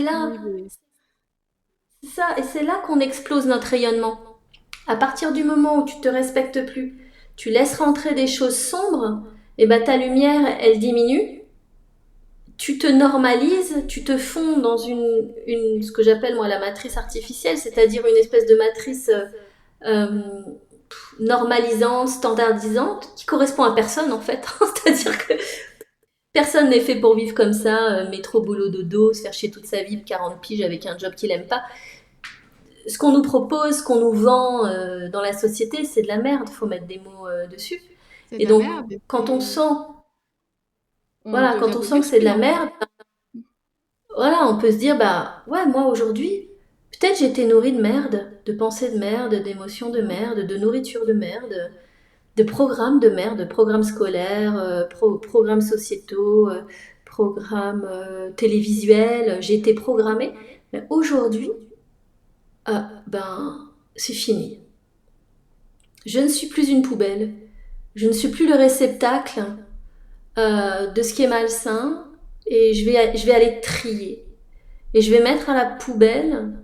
c'est ça, et c'est là qu'on explose notre rayonnement. À partir du moment où tu te respectes plus, tu laisses rentrer des choses sombres, et ben ta lumière, elle diminue. Tu te normalises, tu te fonds dans ce que j'appelle moi la matrice artificielle, c'est-à-dire une espèce de matrice euh, normalisante, standardisante, qui correspond à personne en fait. C'est-à-dire que personne n'est fait pour vivre comme ça, métro, boulot, dodo, se faire chier toute sa vie, 40 piges avec un job qu'il aime pas. Ce qu'on nous propose, ce qu'on nous vend dans la société, c'est de la merde, faut mettre des mots dessus. C'est de Et la donc, merde et quand on puis sent, on voilà, quand devient on des sent que c'est de la détruits en fait. merde, voilà, on peut se dire, bah ouais, moi aujourd'hui, peut-être j'ai été nourrie de merde, de pensées de merde, d'émotions de merde, de nourriture de merde, de merde, de programmes scolaires, programmes sociétaux, programmes télévisuels. J'ai été programmée. Mais aujourd'hui, ben, c'est fini. Je ne suis plus une poubelle. Je ne suis plus le réceptacle de ce qui est malsain. Et je vais aller trier. Et je vais mettre à la poubelle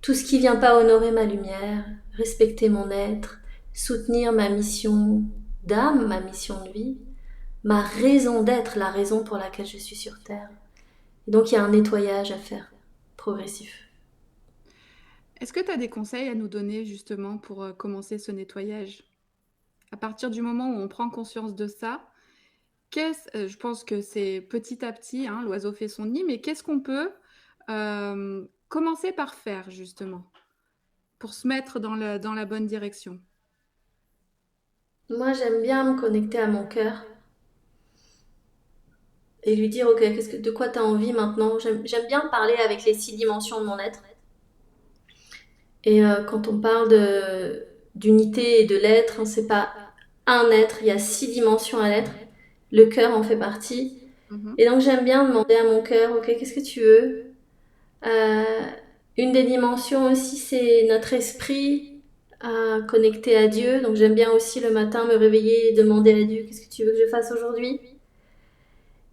tout ce qui vient pas honorer ma lumière, respecter mon être, soutenir ma mission d'âme, ma mission de vie, ma raison d'être, la raison pour laquelle je suis sur Terre. Et donc il y a un nettoyage à faire, progressif. Est-ce que tu as des conseils à nous donner justement pour commencer ce nettoyage? À partir du moment où on prend conscience de ça, je pense que c'est petit à petit, hein, l'oiseau fait son nid, mais qu'est-ce qu'on peut commencer par faire justement pour se mettre dans la bonne direction? Moi j'aime bien me connecter à mon cœur et lui dire ok, de quoi tu as envie maintenant. J'aime bien parler avec les 6 dimensions de mon être. Et quand on parle d'unité et de l'être, hein, c'est pas un être, il y a 6 dimensions à l'être. Le cœur en fait partie. Mhm. Et donc j'aime bien demander à mon cœur, ok, qu'est-ce que tu veux? Euh, une des dimensions aussi, c'est notre esprit connecté à Dieu. Donc j'aime bien aussi le matin me réveiller et demander à Dieu, qu'est-ce que tu veux que je fasse aujourd'hui?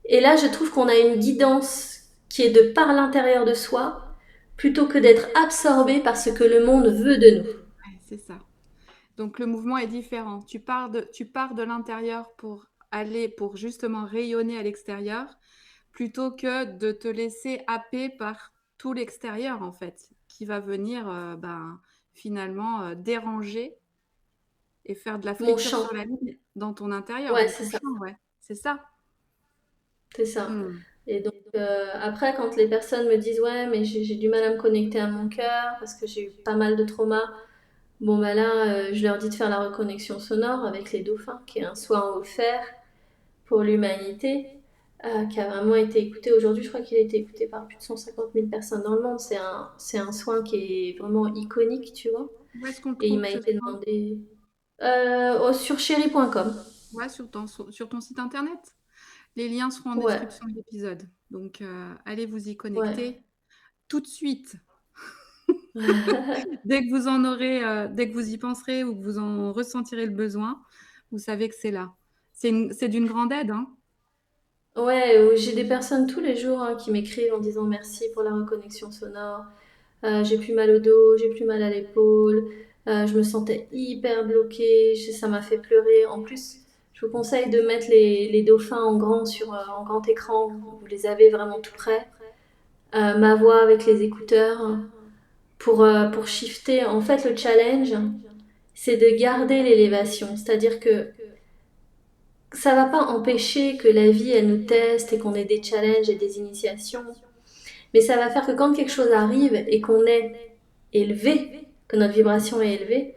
Et là, je trouve qu'on a une guidance qui est de par l'intérieur de soi, plutôt que d'être absorbé par ce que le monde veut de nous. Ouais, c'est ça. Donc le mouvement est différent. Tu pars de l'intérieur pour justement rayonner à l'extérieur, plutôt que de te laisser happer par tout l'extérieur en fait, qui va venir finalement déranger et faire de la Mon friture champ. sur la ligne dans ton intérieur, Ouais, dans c'est ton ça. champ, ouais. C'est ça. C'est ça. Hmm. Et donc, après, quand les personnes me disent, ouais, mais j'ai du mal à me connecter à mon cœur parce que j'ai eu pas mal de traumas, bon, bah là, je leur dis de faire la reconnexion sonore avec les dauphins, qui est un soin offert pour l'humanité, qui a vraiment été écouté aujourd'hui. Je crois qu'il a été écouté par plus de 150 000 personnes dans le monde. C'est un soin qui est vraiment iconique, tu vois. Où est-ce qu'on le Et il trouve m'a ce été soir? demandé sur chéri.com. Ouais, sur ton site internet. Les liens seront en Ouais, description de l'épisode. Donc allez vous y ouais. connecter tout de suite. Dès que vous en aurez, dès que vous y penserez ou que vous en ressentirez le besoin, vous savez que c'est là. C'est d'une grande aide, hein. Ouais, j'ai des personnes tous les jours hein, qui m'écrivent en disant merci pour la reconnexion sonore. J'ai plus mal au dos, j'ai plus mal à l'épaule. Je me sentais hyper bloquée, ça m'a fait pleurer. En plus, je vous conseille de mettre les dauphins en grand écran. Vous les avez vraiment tout près. Ma voix avec les écouteurs pour shifter. En fait, le challenge, c'est de garder l'élévation. C'est-à-dire que ça va pas empêcher que la vie, elle nous teste et qu'on ait des challenges et des initiations. Mais ça va faire que quand quelque chose arrive et qu'on est élevé, que notre vibration est élevée,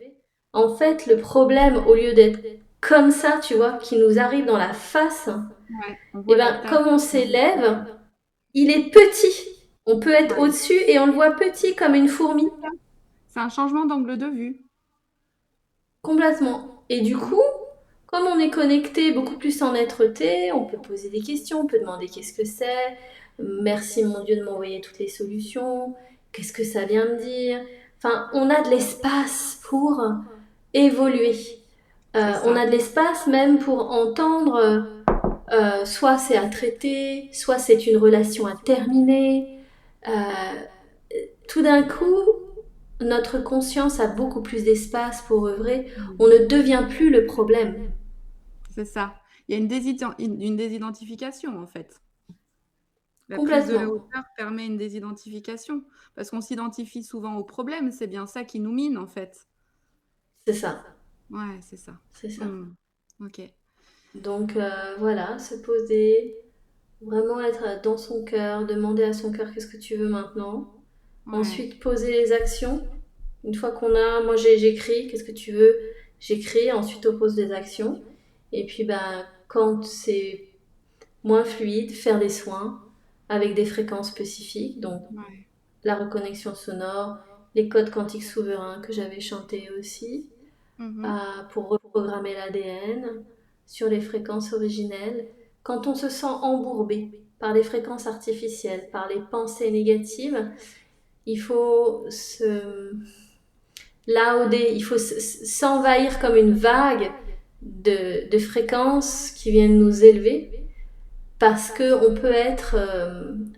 en fait, le problème, au lieu d'être comme ça, tu vois, qui nous arrive dans la face, Ouais, on et voit la ben, taille. comme on s'élève, il est petit. On peut être Ouais, au-dessus et on le voit petit comme une fourmi. c'est ça. C'est un changement d'angle de vue. Complètement. Et du Mmh. coup, comme on est connecté beaucoup plus en être-té, on peut poser des questions, on peut demander qu'est-ce que c'est, merci mon Dieu de m'envoyer toutes les solutions, qu'est-ce que ça vient me dire. Enfin, on a de l'espace pour évoluer. C'est On a ça. de l'espace même pour entendre, soit c'est à traiter, soit c'est une relation à terminer. Euh, Tout d'un coup, notre conscience a beaucoup plus d'espace pour œuvrer. On Mmh. ne devient plus le problème. C'est ça. Il y a une désidentification, en fait. La prise de la Complètement. hauteur permet une désidentification parce qu'on s'identifie souvent au problème, c'est bien ça qui nous mine, en fait. C'est ça. Ouais, c'est ça. C'est ça. Mmh. OK. Donc voilà, se poser, vraiment être dans son cœur, demander à son cœur qu'est-ce que tu veux maintenant. Ouais. Ensuite, poser les actions. Une fois qu'on a, moi j'écris, qu'est-ce que tu veux? J'écris, ensuite on pose des actions. Et puis bah, quand c'est moins fluide, faire des soins avec des fréquences spécifiques. Donc Ouais. la reconnexion sonore, les codes quantiques souverains que j'avais chantés aussi, Mmh. pour reprogrammer l'ADN sur les fréquences originelles. Quand on se sent embourbé par les fréquences artificielles, par les pensées négatives, il faut se lauder, il faut s'envahir comme une vague de fréquences qui viennent nous élever parce qu'on peut être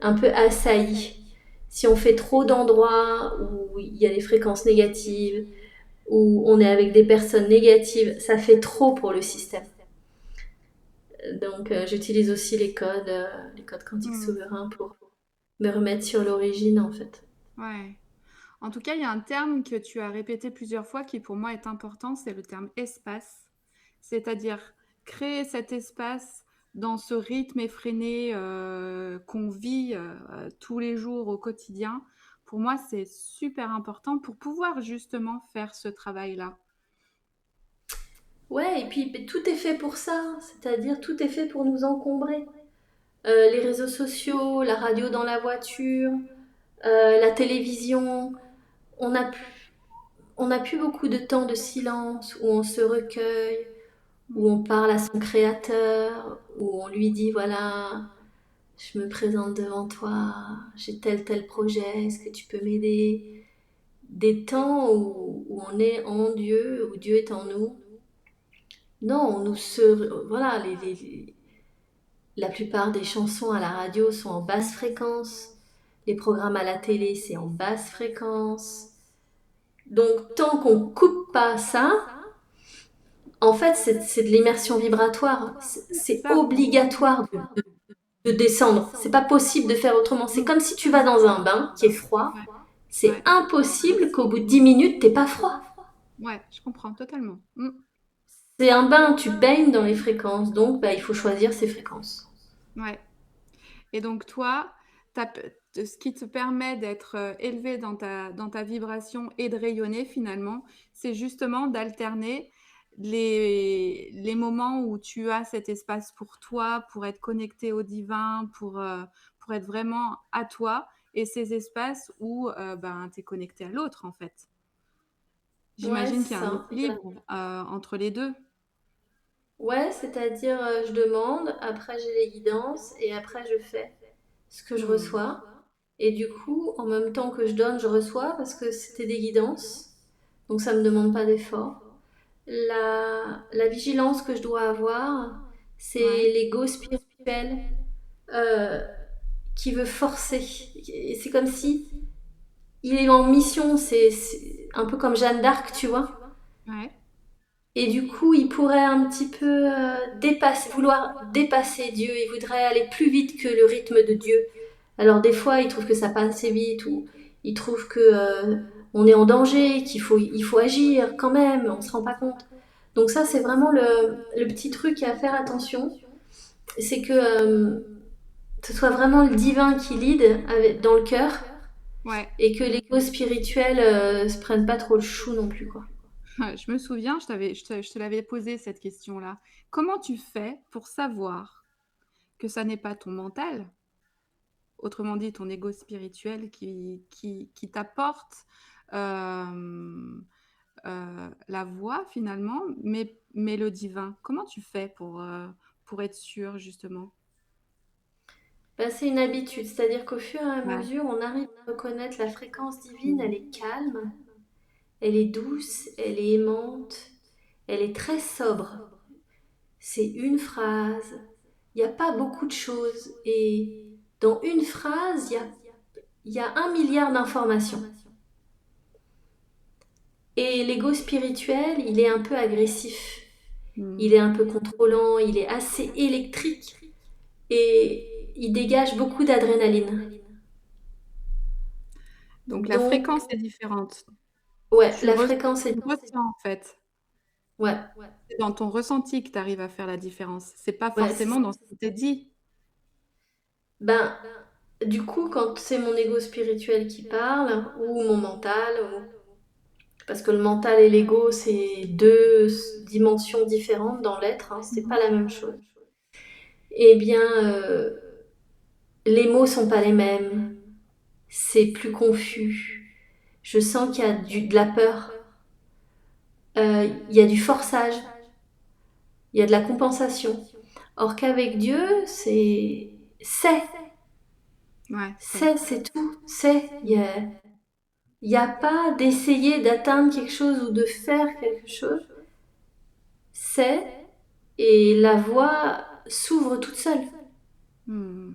un peu assailli. Si on fait trop d'endroits où il y a des fréquences négatives, où on est avec des personnes négatives, ça fait trop pour le système. Donc j'utilise aussi les codes quantiques Mmh. souverains pour me remettre sur l'origine en fait. Ouais. En tout cas, il y a un terme que tu as répété plusieurs fois qui pour moi est important, c'est le terme espace. C'est-à-dire créer cet espace dans ce rythme effréné qu'on vit tous les jours au quotidien. Pour moi, c'est super important pour pouvoir justement faire ce travail-là. Ouais, et puis tout est fait pour ça, c'est-à-dire tout est fait pour nous encombrer. Les réseaux sociaux, la radio dans la voiture, la télévision, on n'a plus, on n'a plus beaucoup de temps de silence où on se recueille, où on parle à son créateur, où on lui dit voilà, je me présente devant toi, j'ai tel projet, est-ce que tu peux m'aider? Des temps où on est en Dieu, où Dieu est en nous. Non, voilà, la plupart des chansons à la radio sont en basse fréquence. Les programmes à la télé, c'est en basse fréquence. Donc, tant qu'on coupe pas ça, en fait, c'est de l'immersion vibratoire. C'est C'est ça. obligatoire de descendre. C'est pas possible de faire autrement. C'est comme si tu vas dans un bain qui est froid. Ouais, C'est ouais, impossible qu'au bout de 10 minutes, t'aies pas froid. ouais, je comprends totalement. Mm. C'est un bain, tu baignes dans les fréquences. Donc, bah, il faut choisir ses fréquences. Ouais. Et donc toi, ce qui te permet d'être élevé dans ta vibration et de rayonner finalement, c'est justement d'alterner les moments où tu as cet espace pour toi, pour être connecté au divin, pour être vraiment à toi, et ces espaces où ben, tu es connecté à l'autre en fait. Ouais, J'imagine qu'il y c'est a un ça. équilibre entre les deux. Ouais, c'est-à-dire je demande, après j'ai les guidances et après je fais ce que je Hmm. reçois. Et du coup, en même temps que je donne, je reçois parce que c'était des guidances. Donc ça me demande pas d'effort. La vigilance que je dois avoir, Ouais. c'est l'ego spirituel euh, qui veut forcer. Et c'est comme si il est en mission, c'est un peu comme Jeanne d'Arc, tu vois. Ouais. Et du coup, il pourrait un petit peu vouloir dépasser Dieu, il voudrait aller plus vite que le rythme de Dieu. Alors des fois, il trouve que ça passe assez vite, ou il trouve que on est en danger, il faut agir quand même, on se rend pas compte. Donc ça, c'est vraiment le petit truc à faire attention, c'est que ce soit vraiment le divin qui lead dans le cœur, Ouais. et que l'ego spirituel se prenne pas trop le chou non plus, quoi. Je me souviens, je te l'avais posé cette question-là. Comment tu fais pour savoir que ça n'est pas ton mental, autrement dit ton ego spirituel, qui t'apporte euh, la voix finalement, mais le divin? Comment tu fais pour être sûr justement? Bah, c'est une habitude, c'est-à-dire qu'au fur et à Ouais. mesure, on arrive à reconnaître la fréquence divine, Mm. elle est calme, elle est douce, elle est aimante, elle est très sobre. C'est une phrase, il n'y a pas beaucoup de choses, et dans une phrase, il y a 1 milliard d'informations. Et l'ego spirituel, il est un peu agressif, Mm. il est un peu contrôlant, il est assez électrique, et il dégage beaucoup d'adrénaline. Donc la Donc, fréquence est différente. ouais, la fréquence Tu est... ressens en fait. Ouais, C'est dans ton ressenti que tu arrives à faire la différence. C'est pas ouais, c'est forcément dans ce qui t'est dit. Ben, du coup, quand c'est mon ego spirituel qui parle, ou mon mental, parce que le mental et l'ego, c'est deux dimensions différentes dans l'être, hein, c'est pas Mhm. la même chose. Eh bien, les mots sont pas les mêmes, c'est plus confus. Je sens qu'il y a de la peur, il y a du forçage, il y a de la compensation. Or qu'avec Dieu, c'est, Ouais, c'est tout, c'est. Il n'y a pas d'essayer d'atteindre quelque chose ou de faire quelque chose. C'est, et la voie s'ouvre toute seule. Hmm.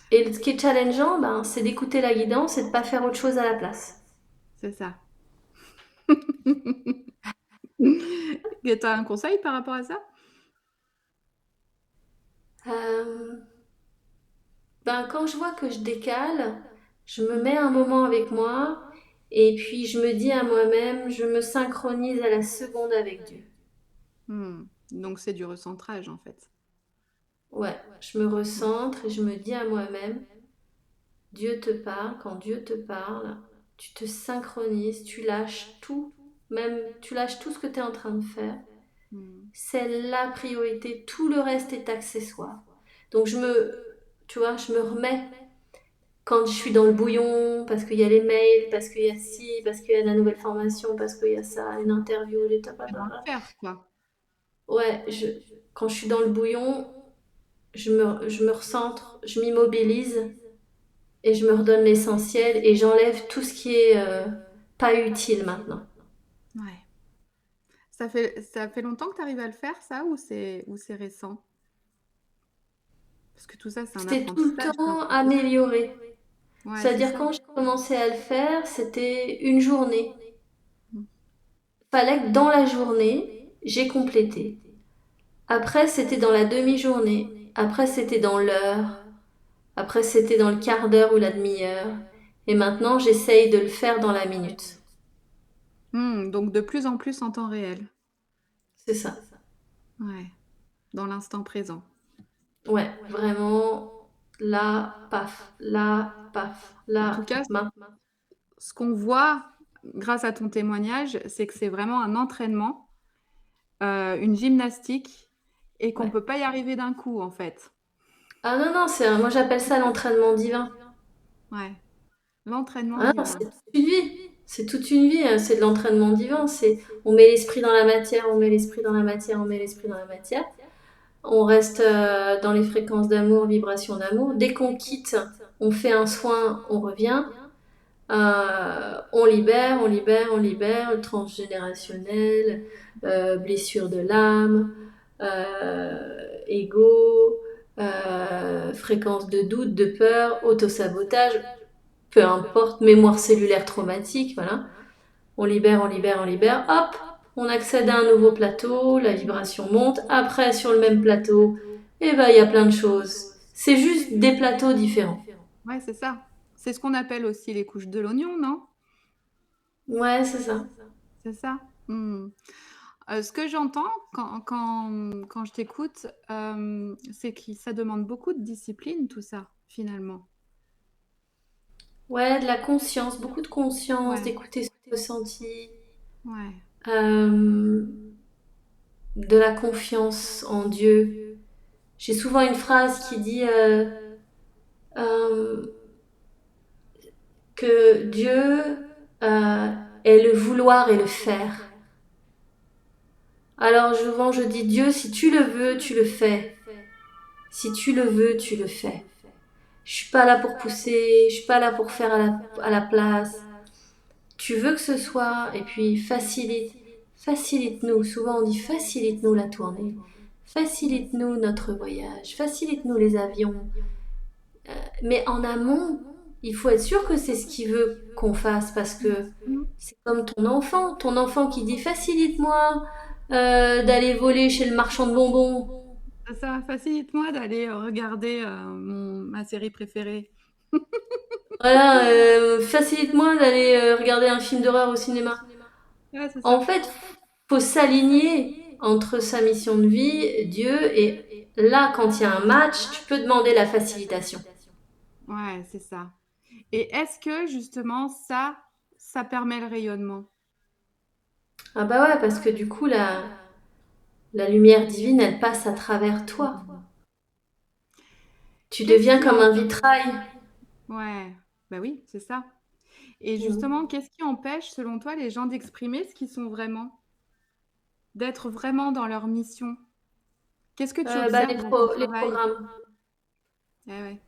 Et ce qui est challengeant, ben, c'est d'écouter la guidance et de ne pas faire autre chose à la place. C'est ça. Et t'as un conseil par rapport à ça? Euh, Quand je vois que je décale, je me mets un moment avec moi et puis je me dis à moi-même, je me synchronise à la seconde avec Dieu. Hmm. Donc c'est du recentrage en fait. Ouais, je me recentre et je me dis à moi-même, Dieu te parle, quand Dieu te parle, tu te synchronises, tu lâches tout, même tu lâches tout ce que tu es en train de faire. Hmm. C'est la priorité, tout le reste est accessoire. Donc tu vois, je me remets quand je suis dans le bouillon, parce qu'il y a les mails, parce qu'il y a ci, parce qu'il y a la nouvelle formation, parce qu'il y a ça, une interview, des C'est dans le blablabla. faire, quoi. Ouais, quand je suis dans le bouillon, je me recentre, je m'immobilise et je me redonne l'essentiel et j'enlève tout ce qui est pas utile maintenant. Ouais. Ça fait longtemps que tu arrives à le faire, ça, ou c'est récent? Parce que tout ça, c'est un C'était tout le apprentissage, j'ai temps l'impression. amélioré. Ouais, c'est C'est-à-dire ça. quand j'ai commencé à le faire, c'était une journée. Hmm. Fallait que dans la journée, j'ai complété. Après, c'était dans la demi-journée. Après, c'était dans l'heure. Après, c'était dans le quart d'heure ou la demi-heure. Et maintenant, j'essaye de le faire dans la minute. Hmm, donc de plus en plus en temps réel. C'est ça. Ouais, dans l'instant présent. Ouais, vraiment, En tout là, cas, maintenant. ce qu'on voit grâce à ton témoignage, c'est que c'est vraiment un entraînement, une gymnastique, et qu'on Ouais. ne peut pas y arriver d'un coup, en fait. Ah non, non, moi j'appelle ça l'entraînement divin. Ouais, l'entraînement Ah non, c'est divin. toute une vie. C'est toute une vie, hein, c'est de l'entraînement divin. On met l'esprit dans la matière, on met l'esprit dans la matière, on met l'esprit dans la matière. On reste dans les fréquences d'amour, vibrations d'amour. Dès qu'on quitte, on fait un soin, on revient. On libère, on libère, on libère, transgénérationnel, blessure de l'âme, ego, fréquence de doute, de peur, autosabotage, peu importe, mémoire cellulaire traumatique, voilà. On libère, on libère, on libère, hop, on accède à un nouveau plateau, la vibration monte. Après, sur le même plateau, eh ben, il y a plein de choses. C'est juste des plateaux différents. Ouais, c'est ça. C'est ce qu'on appelle aussi les couches de l'oignon, non? Ouais, c'est ça. C'est ça? Hmm. Ce que j'entends quand je t'écoute, c'est que ça demande beaucoup de discipline, tout ça, finalement. Ouais, de la conscience, beaucoup de conscience, Ouais, d'écouter son ressenti, ouais. euh, de la confiance en Dieu. J'ai souvent une phrase qui dit euh, que Dieu est le vouloir et le faire. Alors souvent je dis Dieu, si tu le veux, tu le fais. Si tu le veux, tu le fais. Je suis pas là pour pousser, je suis pas là pour faire à la place. Tu veux que ce soit, et puis facilite, facilite-nous. Souvent on dit facilite-nous la tournée, facilite-nous notre voyage, facilite-nous les avions. Mais en amont, il faut être sûr que c'est ce qu'il veut qu'on fasse parce que Mhm. c'est comme ton enfant qui dit facilite-moi d'aller voler chez le marchand de bonbons. Ça facilite-moi d'aller regarder ma série préférée. Voilà, facilite-moi d'aller regarder un film d'horreur au cinéma. Ouais, c'est En ça. fait, faut s'aligner entre sa mission de vie, Dieu, et là, quand il y a un match, tu peux demander la facilitation. Ouais, c'est ça. Et est-ce que justement ça permet le rayonnement? Ah bah ouais, parce que du coup, la lumière divine, elle passe à travers toi. Tu Qu'est-ce deviens qui comme en... un vitrail. Ouais, bah oui, c'est ça. Et Mm. justement, qu'est-ce qui empêche, selon toi, les gens d'exprimer ce qu'ils sont vraiment, d'être vraiment dans leur mission? Qu'est-ce que tu Bah, observes dans ton les travail? programmes. Ah ouais.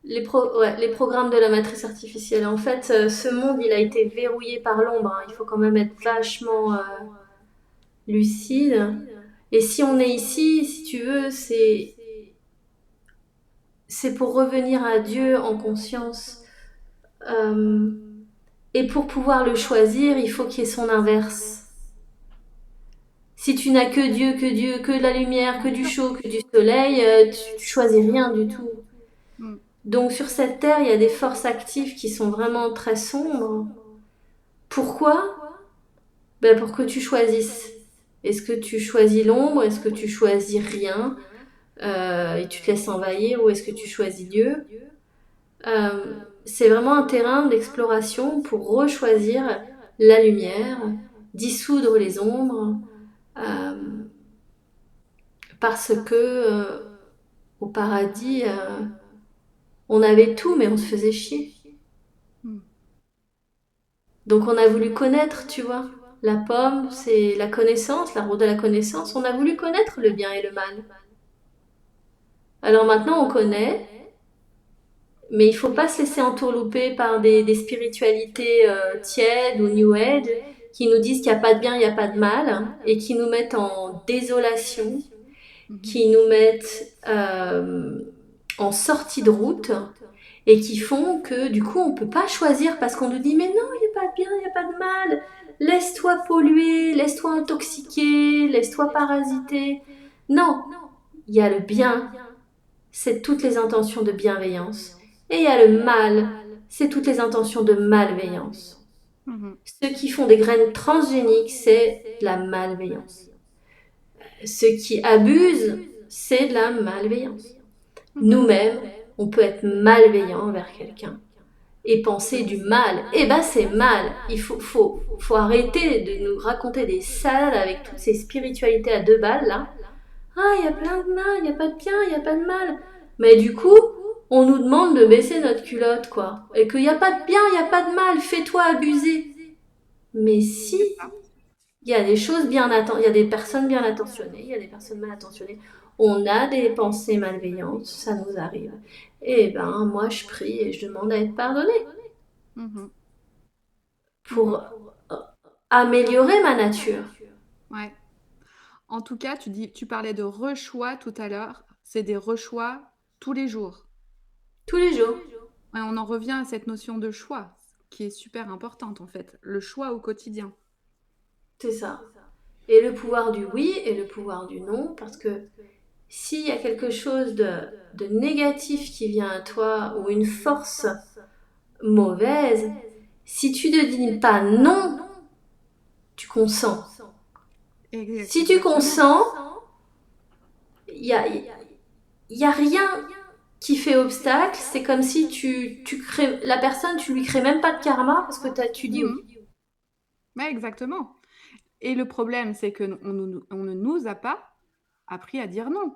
Ouais, les programmes de la matrice artificielle. En fait, ce monde, il a été verrouillé par l'ombre, hein. Il faut quand même être vachement lucide. Et si on est ici, si tu veux, c'est pour revenir à Dieu en conscience. Euh, et pour pouvoir le choisir, il faut qu'il y ait son inverse. Si tu n'as que Dieu, que de la lumière, que du chaud, que du soleil, tu choisis rien du tout. Mm. Donc sur cette terre, il y a des forces actives qui sont vraiment très sombres. Pourquoi? Ben pour que tu choisisses. Est-ce que tu choisis l'ombre? Est-ce que tu choisis rien et tu te laisses envahir? Ou est-ce que tu choisis Dieu? C'est vraiment un terrain d'exploration pour rechoisir la lumière, dissoudre les ombres, euh, parce que au paradis, on avait tout, mais on se faisait chier. Mm. Donc on a voulu connaître, tu vois. La pomme, c'est la connaissance, l'arbre de la connaissance. On a voulu connaître le bien et le mal. Alors maintenant on connaît, mais il faut pas se laisser entourlouper par des spiritualités tièdes ou New Age qui nous disent qu'il n'y a pas de bien, il n'y a pas de mal, et qui nous mettent en désolation, Mhm. qui nous mettent en sortie de route, et qui font que du coup on peut pas choisir parce qu'on nous dit mais non, il n'y a pas de bien, il n'y a pas de mal, laisse-toi polluer, laisse-toi intoxiquer, laisse-toi parasiter. Non, il y a le bien, c'est toutes les intentions de bienveillance. Et il y a le mal, c'est toutes les intentions de malveillance. Mhm. Ceux qui font des graines transgéniques, c'est de la malveillance. Ceux qui abusent, c'est de la malveillance. Mhm. Nous-mêmes, on peut être malveillant envers quelqu'un et penser du mal. Eh ben c'est mal. Il faut arrêter de nous raconter des salades avec toutes ces spiritualités à deux balles là. Ah, il y a plein de mal, il n'y a pas de bien, il n'y a pas de mal. Mais du coup, on nous demande de baisser notre culotte, quoi. Et qu'il n'y a pas de bien, il n'y a pas de mal, fais-toi abuser. Mais si, Ah. il y a des choses bien attentionnées, il y a des personnes bien attentionnées, il y a des personnes mal attentionnées. on a des pensées malveillantes, ça nous arrive. Et ben, moi, je prie et je demande à être pardonnée Mhm. pour Mhm. améliorer ma nature. Ouais. En tout cas, tu parlais de rechoix tout à l'heure. C'est des rechoix tous les jours. Tous les jours. Ouais, on en revient à cette notion de choix, qui est super importante en fait. Le choix au quotidien. C'est ça. Et le pouvoir du oui et le pouvoir du non, parce que s'il y a quelque chose de négatif qui vient à toi ou une force mauvaise, si tu ne dis pas non, tu consens. Si tu Exactement. consens, il y a rien qui fait obstacle. C'est comme si tu crées la personne, tu lui crées même pas de karma parce que tu dis Mhm. oui. Ouais, exactement. Et le problème, c'est que on ne nous a pas appris à dire non.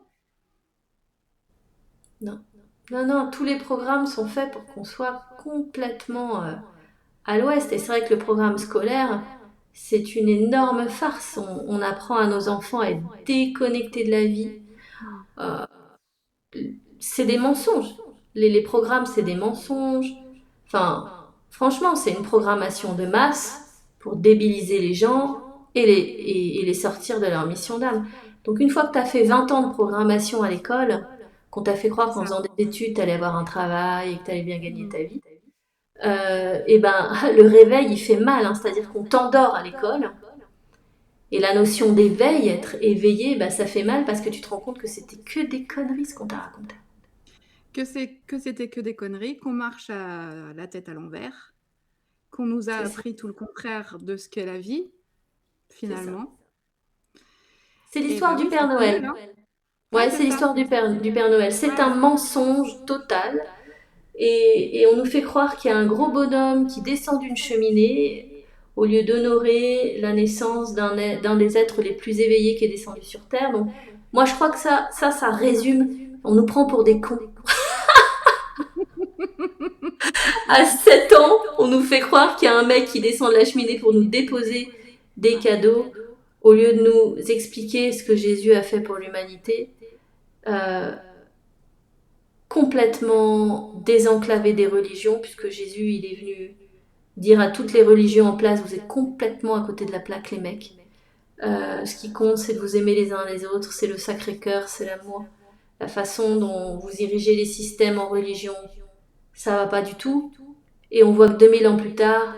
Non. Non, non, tous les programmes sont faits pour qu'on soit complètement à l'ouest. Et c'est vrai que le programme scolaire, c'est une énorme farce. On apprend à nos enfants à être déconnectés de la vie. Mm. Euh, c'est des mensonges. Les programmes, c'est des mensonges. Enfin, franchement, c'est une programmation de masse pour débiliser les gens et les sortir de leur mission d'âme. Donc une fois que tu as fait 20 ans de programmation à l'école, qu'on t'a fait C'est croire qu'en ça. faisant des études, tu allais avoir un travail et que tu allais bien gagner Mm. ta vie, et ben le réveil, il fait mal. Hein. C'est-à-dire qu'on t'endort à l'école. Et la notion d'éveil, être éveillé, bah, ça fait mal parce que tu te rends compte que c'était que des conneries ce qu'on t'a raconté. Que c'était que des conneries, qu'on marche à la tête à l'envers, qu'on nous a C'est ça. appris tout le contraire de ce qu'est la vie, C'est ça. finalement. C'est Et l'histoire bah du oui, Père c'est cruel, Noël. hein. Ouais, Ouais, c'est c'est ça. l'histoire du Père Noël. C'est Ouais. un mensonge total. Et on nous fait croire qu'il y a un gros bonhomme qui descend d'une cheminée au lieu d'honorer la naissance d'un des êtres les plus éveillés qui est descendu sur Terre. Donc, moi, je crois que ça résume. On nous prend pour des cons. À 7 ans, on nous fait croire qu'il y a un mec qui descend de la cheminée pour nous déposer des cadeaux au lieu de nous expliquer ce que Jésus a fait pour l'humanité. Euh, Complètement désenclavé des religions, puisque Jésus, il est venu dire à toutes les religions en place, vous êtes complètement à côté de la plaque, les mecs. Ce qui compte, c'est de vous aimer les uns les autres, c'est le Sacré-Cœur, c'est l'amour. La façon dont vous dirigez les systèmes en religion, ça va pas du tout. Et on voit que 2000 ans plus tard,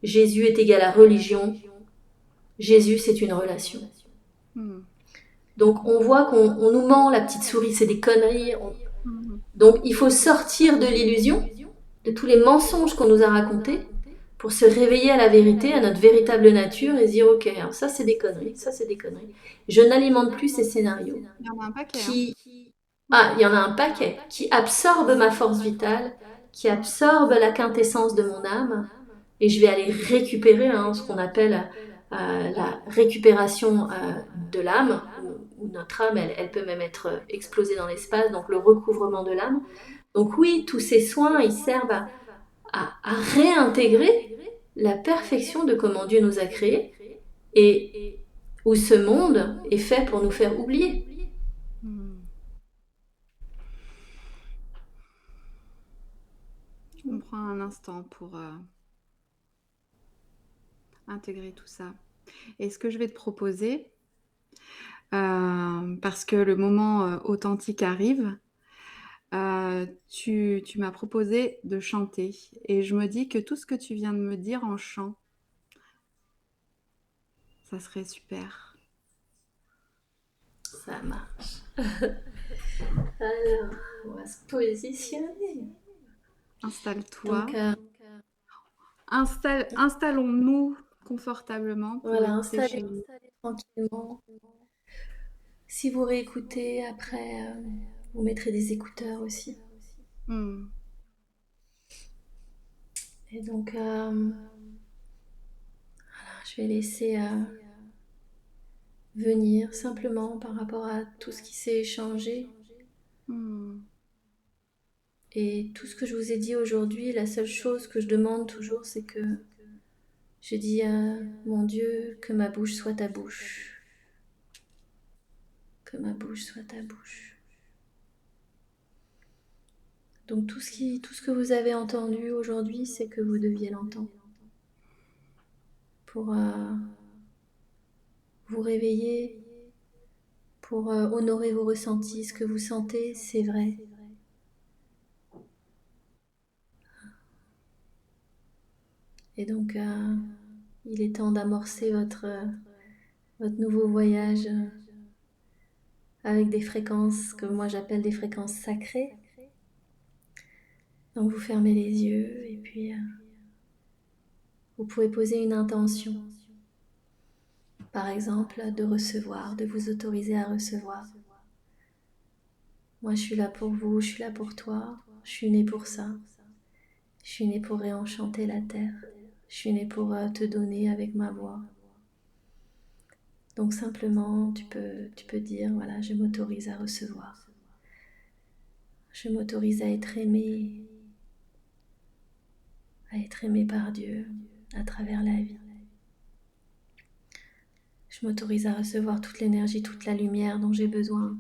Jésus est égal à religion. Jésus, c'est une relation. Mm. Donc on voit qu'on nous ment, la petite souris, c'est des conneries. Mhm. Donc il faut sortir de l'illusion, de tous les mensonges qu'on nous a racontés, pour se réveiller à la vérité, à notre véritable nature, et se dire ok, alors ça c'est des conneries, ça c'est des conneries. Je n'alimente plus ces scénarios Il y en a un paquet, hein. qui... Ah, il y en a un paquet, qui absorbent ma force vitale, qui absorbent la quintessence de mon âme, et je vais aller récupérer ce qu'on appelle la récupération de l'âme, où notre âme, elle peut même être explosée dans l'espace, donc le recouvrement de l'âme. Donc oui, tous ces soins, ils servent à réintégrer la perfection de comment Dieu nous a créés et où ce monde est fait pour nous faire oublier. Mm. On prend un instant pour intégrer tout ça. Et ce que je vais te proposer, parce que le moment authentique arrive, tu m'as proposé de chanter. Et je me dis que tout ce que tu viens de me dire en chant, ça serait super. Ça marche. Alors, on va se positionner. Installe-toi. Donc, Installons-nous confortablement pour voilà, écouter chez nous. installez tranquillement. Si vous réécoutez après, vous mettrez des écouteurs aussi. Hmm. Et donc, je vais laisser venir simplement par rapport à tout ce qui s'est échangé. Hmm. Et tout ce que je vous ai dit aujourd'hui, la seule chose que je demande toujours, c'est que je dis à mon Dieu que ma bouche soit ta bouche, que ma bouche soit ta bouche. Donc tout ce que vous avez entendu aujourd'hui, c'est que vous deviez l'entendre. Pour vous réveiller, pour honorer vos ressentis, ce que vous sentez, c'est vrai. Et donc, il est temps d'amorcer votre nouveau voyage avec des fréquences que moi j'appelle des fréquences sacrées. Donc vous fermez les yeux et puis vous pouvez poser une intention. Par exemple, de recevoir, de vous autoriser à recevoir. Moi je suis là pour vous, je suis là pour toi, je suis née pour ça. Je suis née pour réenchanter la terre. Je suis née pour te donner avec ma voix. Donc simplement, tu peux dire, voilà, je m'autorise à recevoir. Je m'autorise à être aimée par Dieu à travers la vie. Je m'autorise à recevoir toute l'énergie, toute la lumière dont j'ai besoin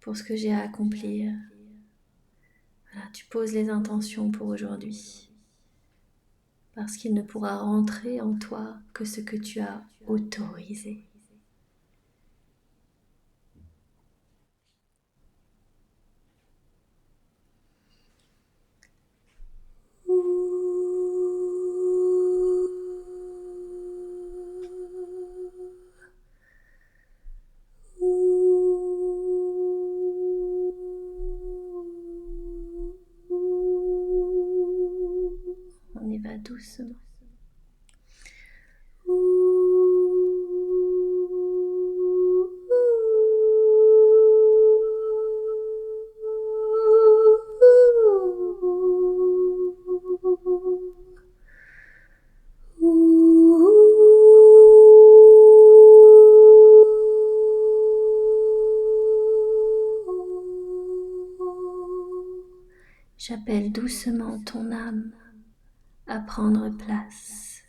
pour ce que j'ai à accomplir. Voilà, tu poses les intentions pour aujourd'hui. Parce qu'il ne pourra rentrer en toi que ce que tu as autorisé. On y va doucement. J'appelle doucement ton âme à prendre place.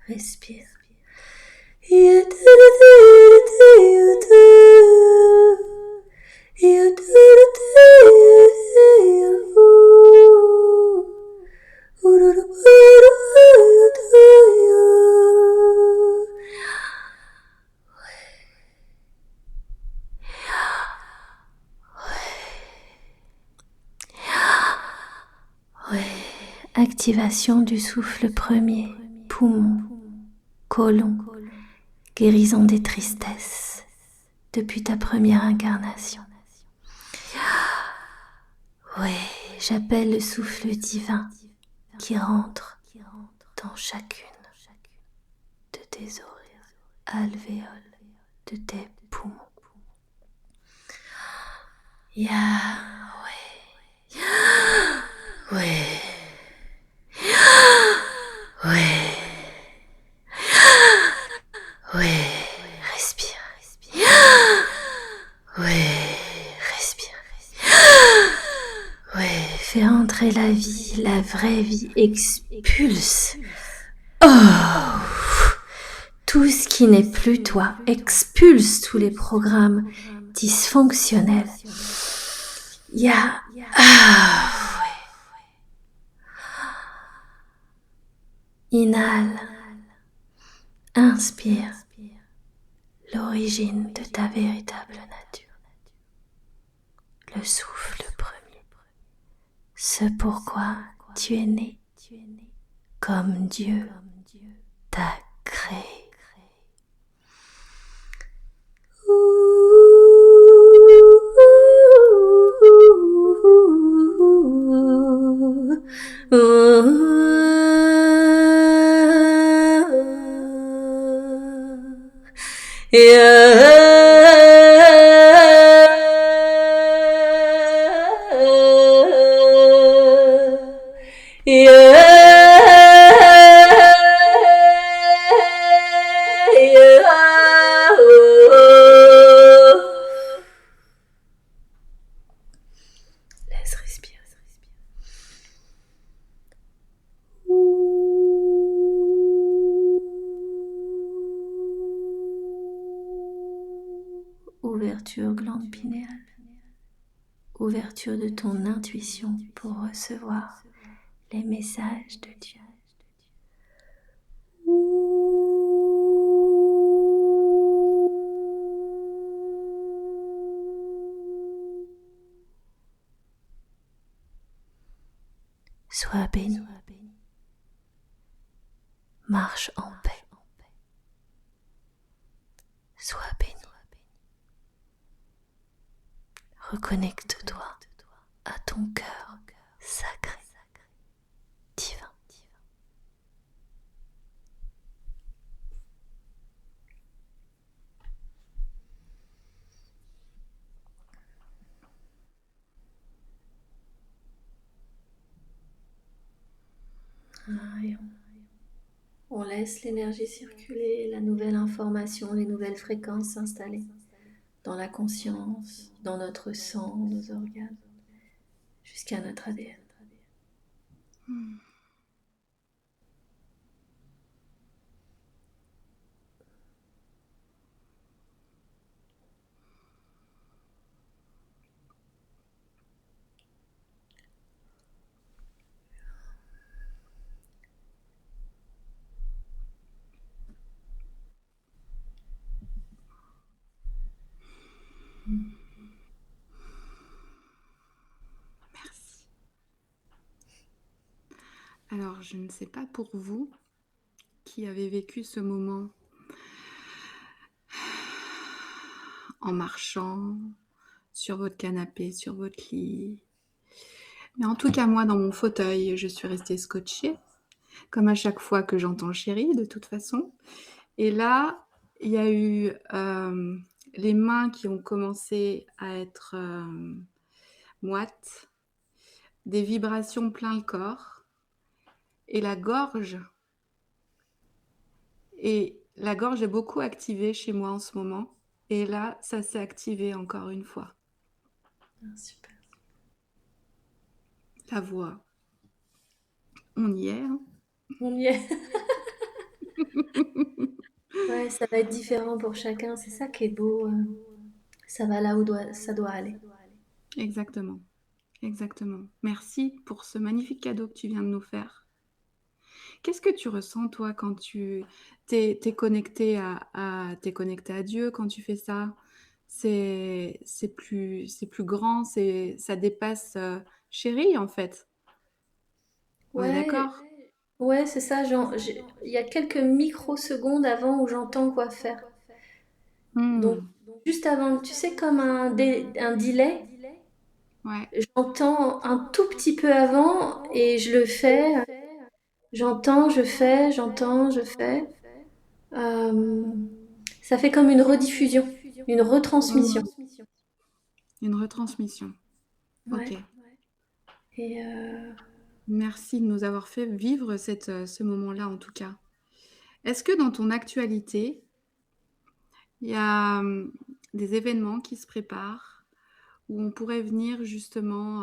Respire. Activation du souffle premier, poumon, côlon, guérison des tristesses depuis ta première incarnation. Oui, j'appelle le souffle divin qui rentre dans chacune de tes alvéoles, de tes poumons. Respire. Fais entrer la vie, la vraie vie, expulse. Tout ce qui n'est plus toi, expulse tous les programmes dysfonctionnels. Inhale, inspire l'origine de ta véritable nature. Le souffle premier, ce pourquoi tu es né, comme Dieu t'a créé. Et laisse respirer. Ouverture glande pinéale. Ouverture de ton intuition pour recevoir les messages de Dieu. Sois béni. Marche en paix. Sois béni. Reconnecte-toi à ton cœur sacré, divin. On laisse l'énergie circuler, la nouvelle information, les nouvelles fréquences s'installer dans la conscience, dans notre sang, nos organes, jusqu'à notre ADN. Merci. Alors, je ne sais pas pour vous qui avez vécu ce moment en marchant sur votre canapé, sur votre lit. Mais en tout cas, moi, dans mon fauteuil, je suis restée scotchée, comme à chaque fois que j'entends Chérie, de toute façon. Et là, il y a eu les mains qui ont commencé à être moites, des vibrations plein le corps, et la gorge. Et la gorge est beaucoup activée chez moi en ce moment. Et là, ça s'est activé encore une fois. Super. La voix. On y est. Hein. On y est. Ouais, ça va être différent pour chacun. C'est ça qui est beau. Ça va là où ça doit aller. Exactement. Exactement. Merci pour ce magnifique cadeau que tu viens de nous faire. Qu'est-ce que tu ressens, toi, quand tu t'es connecté t'es connecté à Dieu quand tu fais ça? C'est plus grand, ça dépasse Chérie, en fait. On est Ouais, d'accord? ouais, c'est ça. Il y a quelques microsecondes avant où j'entends quoi faire. Donc, Hmm. juste avant, tu sais, comme un delay, Ouais. j'entends un tout petit peu avant et je le fais. J'entends, je fais, j'entends, je fais. Euh, Ça fait comme une rediffusion, une retransmission. Hmm. Une retransmission. Ok. Ouais. Et Merci de nous avoir fait vivre ce moment-là, en tout cas. Est-ce que dans ton actualité, il y a des événements qui se préparent où on pourrait venir justement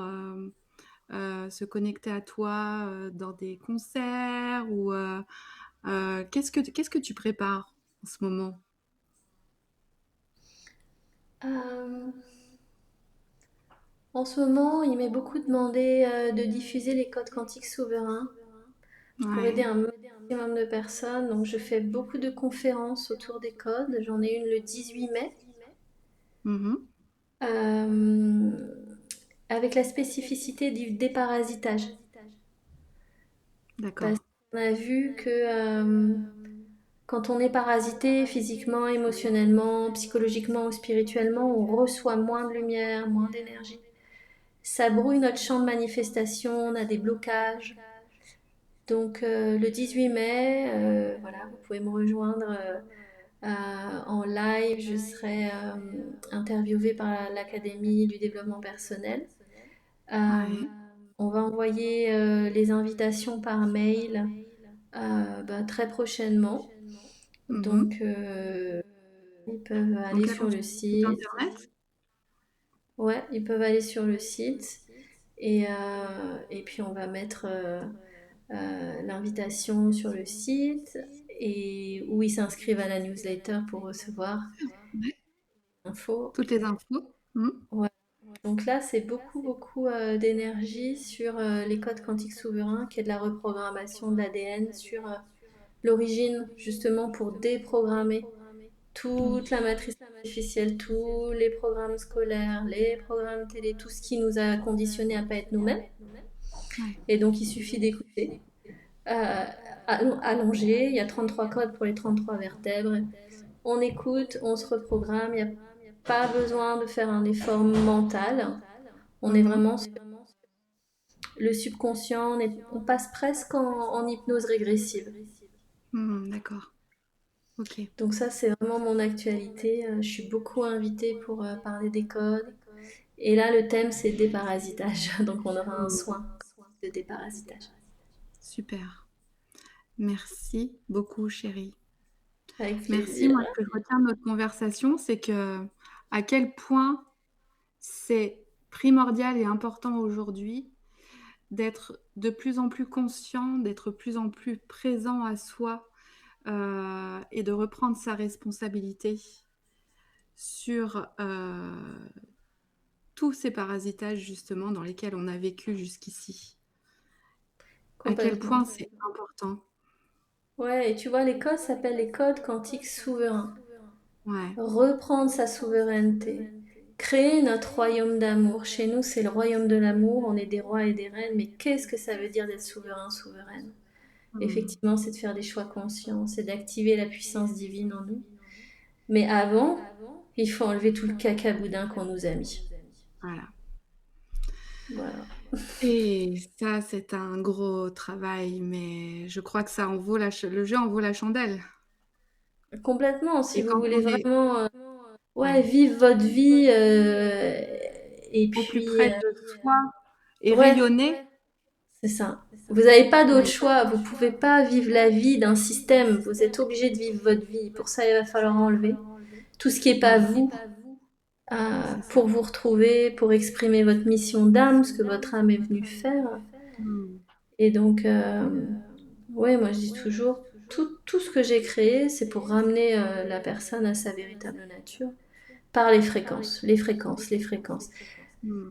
se connecter à toi dans des concerts ou qu'est-ce que tu prépares en ce moment? euh, en ce moment, il m'est beaucoup demandé de diffuser les codes quantiques souverains pour aider Ouais. un maximum de personnes. Donc, je fais beaucoup de conférences autour des codes. J'en ai une le 18 mai. Mhm. euh, Avec la spécificité du déparasitage. D'accord. Parce qu'on a vu que quand on est parasité physiquement, émotionnellement, psychologiquement ou spirituellement, on reçoit moins de lumière, moins d'énergie. Ça brouille notre champ de manifestation, on a des blocages. Donc le 18 mai, voilà, vous pouvez me rejoindre en live. Je serai interviewée par l'Académie du développement personnel. Euh, Ouais. On va envoyer les invitations par mail très prochainement. Donc, Mhm. ils peuvent Donc aller là, sur le site site. internet. Ouais, ils peuvent aller sur le site. Et puis, on va mettre l'invitation sur le site et où ils s'inscrivent à la newsletter pour recevoir Ouais. l'info. Toutes les infos. Mhm. Ouais. Donc là, c'est beaucoup, beaucoup d'énergie sur les codes quantiques souverains, qui est de la reprogrammation de l'ADN sur l'origine, justement pour déprogrammer toute la matrice artificielle, tous les programmes scolaires, les programmes télé, tout ce qui nous a conditionnés à pas être nous-mêmes. Ouais. Et donc, il suffit d'écouter. Euh, Allongé, il y a 33 codes pour les 33 vertèbres. On écoute, on se reprogramme, il n'y a pas besoin de faire un effort mental. On est Mhm. vraiment sur le subconscient, on passe presque en hypnose régressive. Mhm, d'accord. Ok. Donc ça, c'est vraiment mon actualité. Je suis beaucoup invitée pour parler des codes. Et là, le thème, c'est déparasitage. Donc on aura un Mhm. soin de déparasitage. Super. Merci beaucoup, chérie. Avec Merci. plaisir. Moi, ce que je retiens de notre conversation, c'est que à quel point c'est primordial et important aujourd'hui d'être de plus en plus conscient, d'être de plus en plus présent à soi et de reprendre sa responsabilité sur tous ces parasitages justement dans lesquels on a vécu jusqu'ici. À quel Complètement. point c'est important. Ouais, et tu vois, les codes s'appellent les codes quantiques souverains. Ouais. Reprendre sa souveraineté. Créer notre royaume d'amour. Chez nous, c'est le royaume de l'amour. On est des rois et des reines. Mais qu'est-ce que ça veut dire d'être souverain, souveraine? Hmm. Effectivement, c'est de faire des choix conscients, c'est d'activer la puissance divine en nous. Mais avant, il faut enlever tout le cacaboudin qu'on nous a mis. Voilà. Voilà. Et ça, c'est un gros travail, mais je crois que ça en vaut le jeu en vaut la chandelle. Complètement, si Et vous quand voulez on est vraiment ouais, ouais, vivre votre vie et au plus puis près de soi et ouais, rayonner, c'est ça. Vous n'avez pas d'autre ouais. choix, vous ne pouvez pas vivre la vie d'un système, vous êtes obligé de vivre votre vie. Pour ça, il va falloir enlever tout ce qui n'est pas Ouais, vous c'est ça. pour vous retrouver, pour exprimer votre mission d'âme, ce que votre âme est venue faire. Hmm. Et donc, ouais, moi je dis toujours, tout ce que j'ai créé, c'est pour ramener la personne à sa véritable nature par les fréquences, les fréquences, les fréquences. Hmm.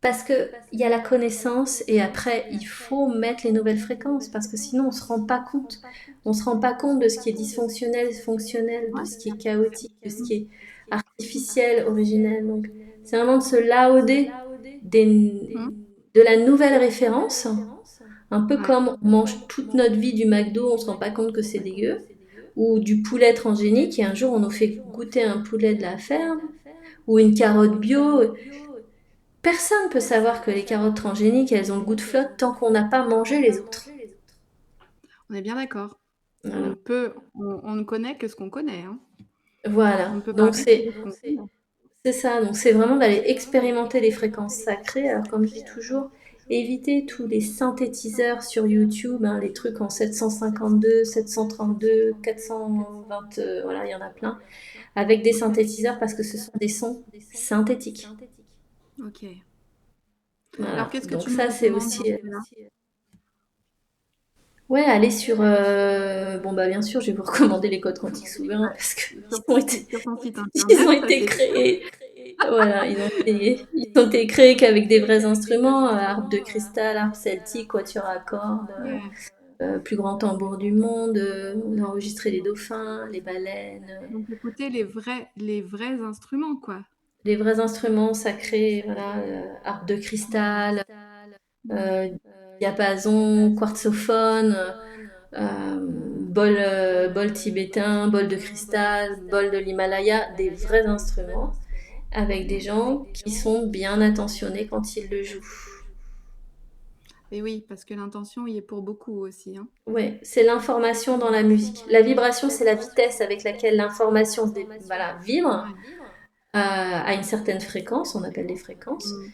Parce que il y a la connaissance et après il faut mettre les nouvelles fréquences parce que sinon on se rend pas compte. On se rend pas compte de ce qui est dysfonctionnel, fonctionnel, de Ouais. ce qui est chaotique, de ce Hmm. qui est artificiel, originel. Donc c'est vraiment de se lauder des, Hmm. de la nouvelle référence. Un peu Ouais. comme on mange toute notre vie du McDo, on se rend pas compte que c'est dégueu. Ou du poulet transgénique, et un jour on nous fait goûter un poulet de la ferme, ou une carotte bio. Personne ne peut savoir que les carottes transgéniques, elles ont le goût de flotte tant qu'on n'a pas mangé les autres. On est bien d'accord. Voilà. On ne connaît que ce qu'on connaît, hein. On Voilà. ne peut Donc parler que de ce qu'on connaît. c'est ça. Donc c'est vraiment d'aller expérimenter les fréquences sacrées. Alors comme je dis toujours, évitez tous les synthétiseurs sur YouTube, hein, les trucs en 752, 732, 420, voilà, il y en a plein, avec des synthétiseurs parce que ce sont des sons synthétiques. Ok. Alors, Voilà. qu'est-ce que Donc tu me ça c'est recommandes dans aussi ce cas-là? ouais, allez sur. Bon, bah, bien sûr, je vais vous recommander les codes quantiques souverains Ouais. parce qu'ils Sur, ont été, sur ton site ils internet, ont ça été c'est sûr. créés. Voilà, ils ont été créés qu'avec des vrais instruments, harpe de cristal, harpe celtique, quatuor à cordes, Ouais. plus grand tambour du monde. On a enregistré les dauphins, les baleines, Donc, écoutez les vrais instruments, quoi. les vrais instruments sacrés, voilà, harpe de cristal, Mm. euh, diapason, quartzophone. Bol tibétain, bol de cristal, bol de l'Himalaya, des vrais instruments avec des gens qui sont bien attentionnés quand ils le jouent. Et oui, parce que l'intention y est pour beaucoup aussi, hein. Ouais, c'est l'information dans la musique. La vibration, c'est la vitesse avec laquelle l'information voilà, vibre Ouais. à une certaine fréquence, on appelle les fréquences. Mm.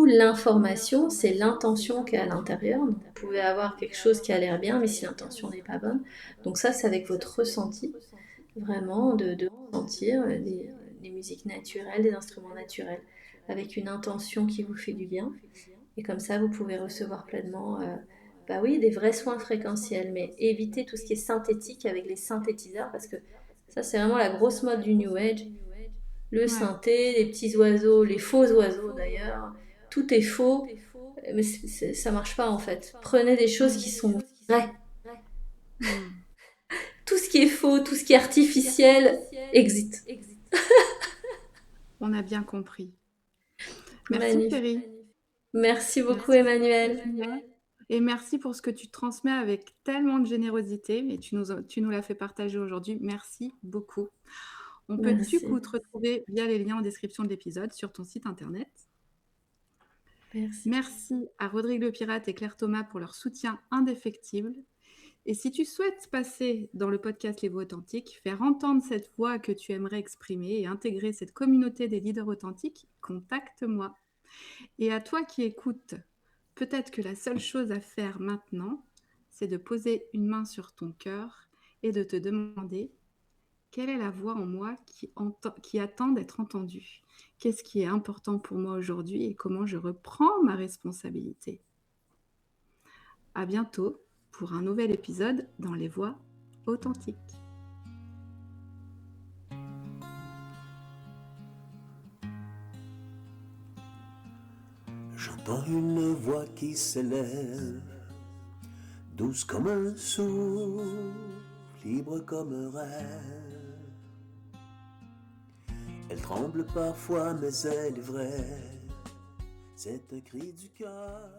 l'information, c'est l'intention qui est à l'intérieur. Donc, vous pouvez avoir quelque chose qui a l'air bien, mais si l'intention n'est pas bonne. Donc ça, c'est avec votre ressenti, vraiment, de ressentir des musiques naturelles, des instruments naturels, avec une intention qui vous fait du bien. Et comme ça, vous pouvez recevoir pleinement, bah oui, des vrais soins fréquentiels, mais éviter tout ce qui est synthétique avec les synthétiseurs, parce que ça, c'est vraiment la grosse mode du New Age. Le Ouais. synthé, les petits oiseaux, les faux oiseaux d'ailleurs, tout est faux, mais ça marche pas en fait. Prenez des choses qui sont vraies. Hmm. Tout ce qui est faux, tout ce qui est artificiel, exit. On a bien compris. Merci Magnifique. chérie. Merci beaucoup Merci pour ce Emmanuel. témoignage. Et merci pour ce que tu transmets avec tellement de générosité. Et tu nous l'as fait partager aujourd'hui. Merci beaucoup. On peut du coup Merci. te retrouver via les liens en description de l'épisode sur ton site internet. Merci. Merci à Rodrigue le Pirate et Claire Thomas pour leur soutien indéfectible. Et si tu souhaites passer dans le podcast Les Voix Authentiques, faire entendre cette voix que tu aimerais exprimer et intégrer cette communauté des leaders authentiques, contacte-moi. Et à toi qui écoutes, peut-être que la seule chose à faire maintenant, c'est de poser une main sur ton cœur et de te demander quelle est la voix en moi qui attend d'être entendue. Qu'est-ce qui est important pour moi aujourd'hui et comment je reprends ma responsabilité. À bientôt pour un nouvel épisode dans Les Voix Authentiques. J'entends une voix qui s'élève, douce comme un souffle, libre comme un rêve. Elle tremble parfois mais elle est vraie, c'est un cri du cœur.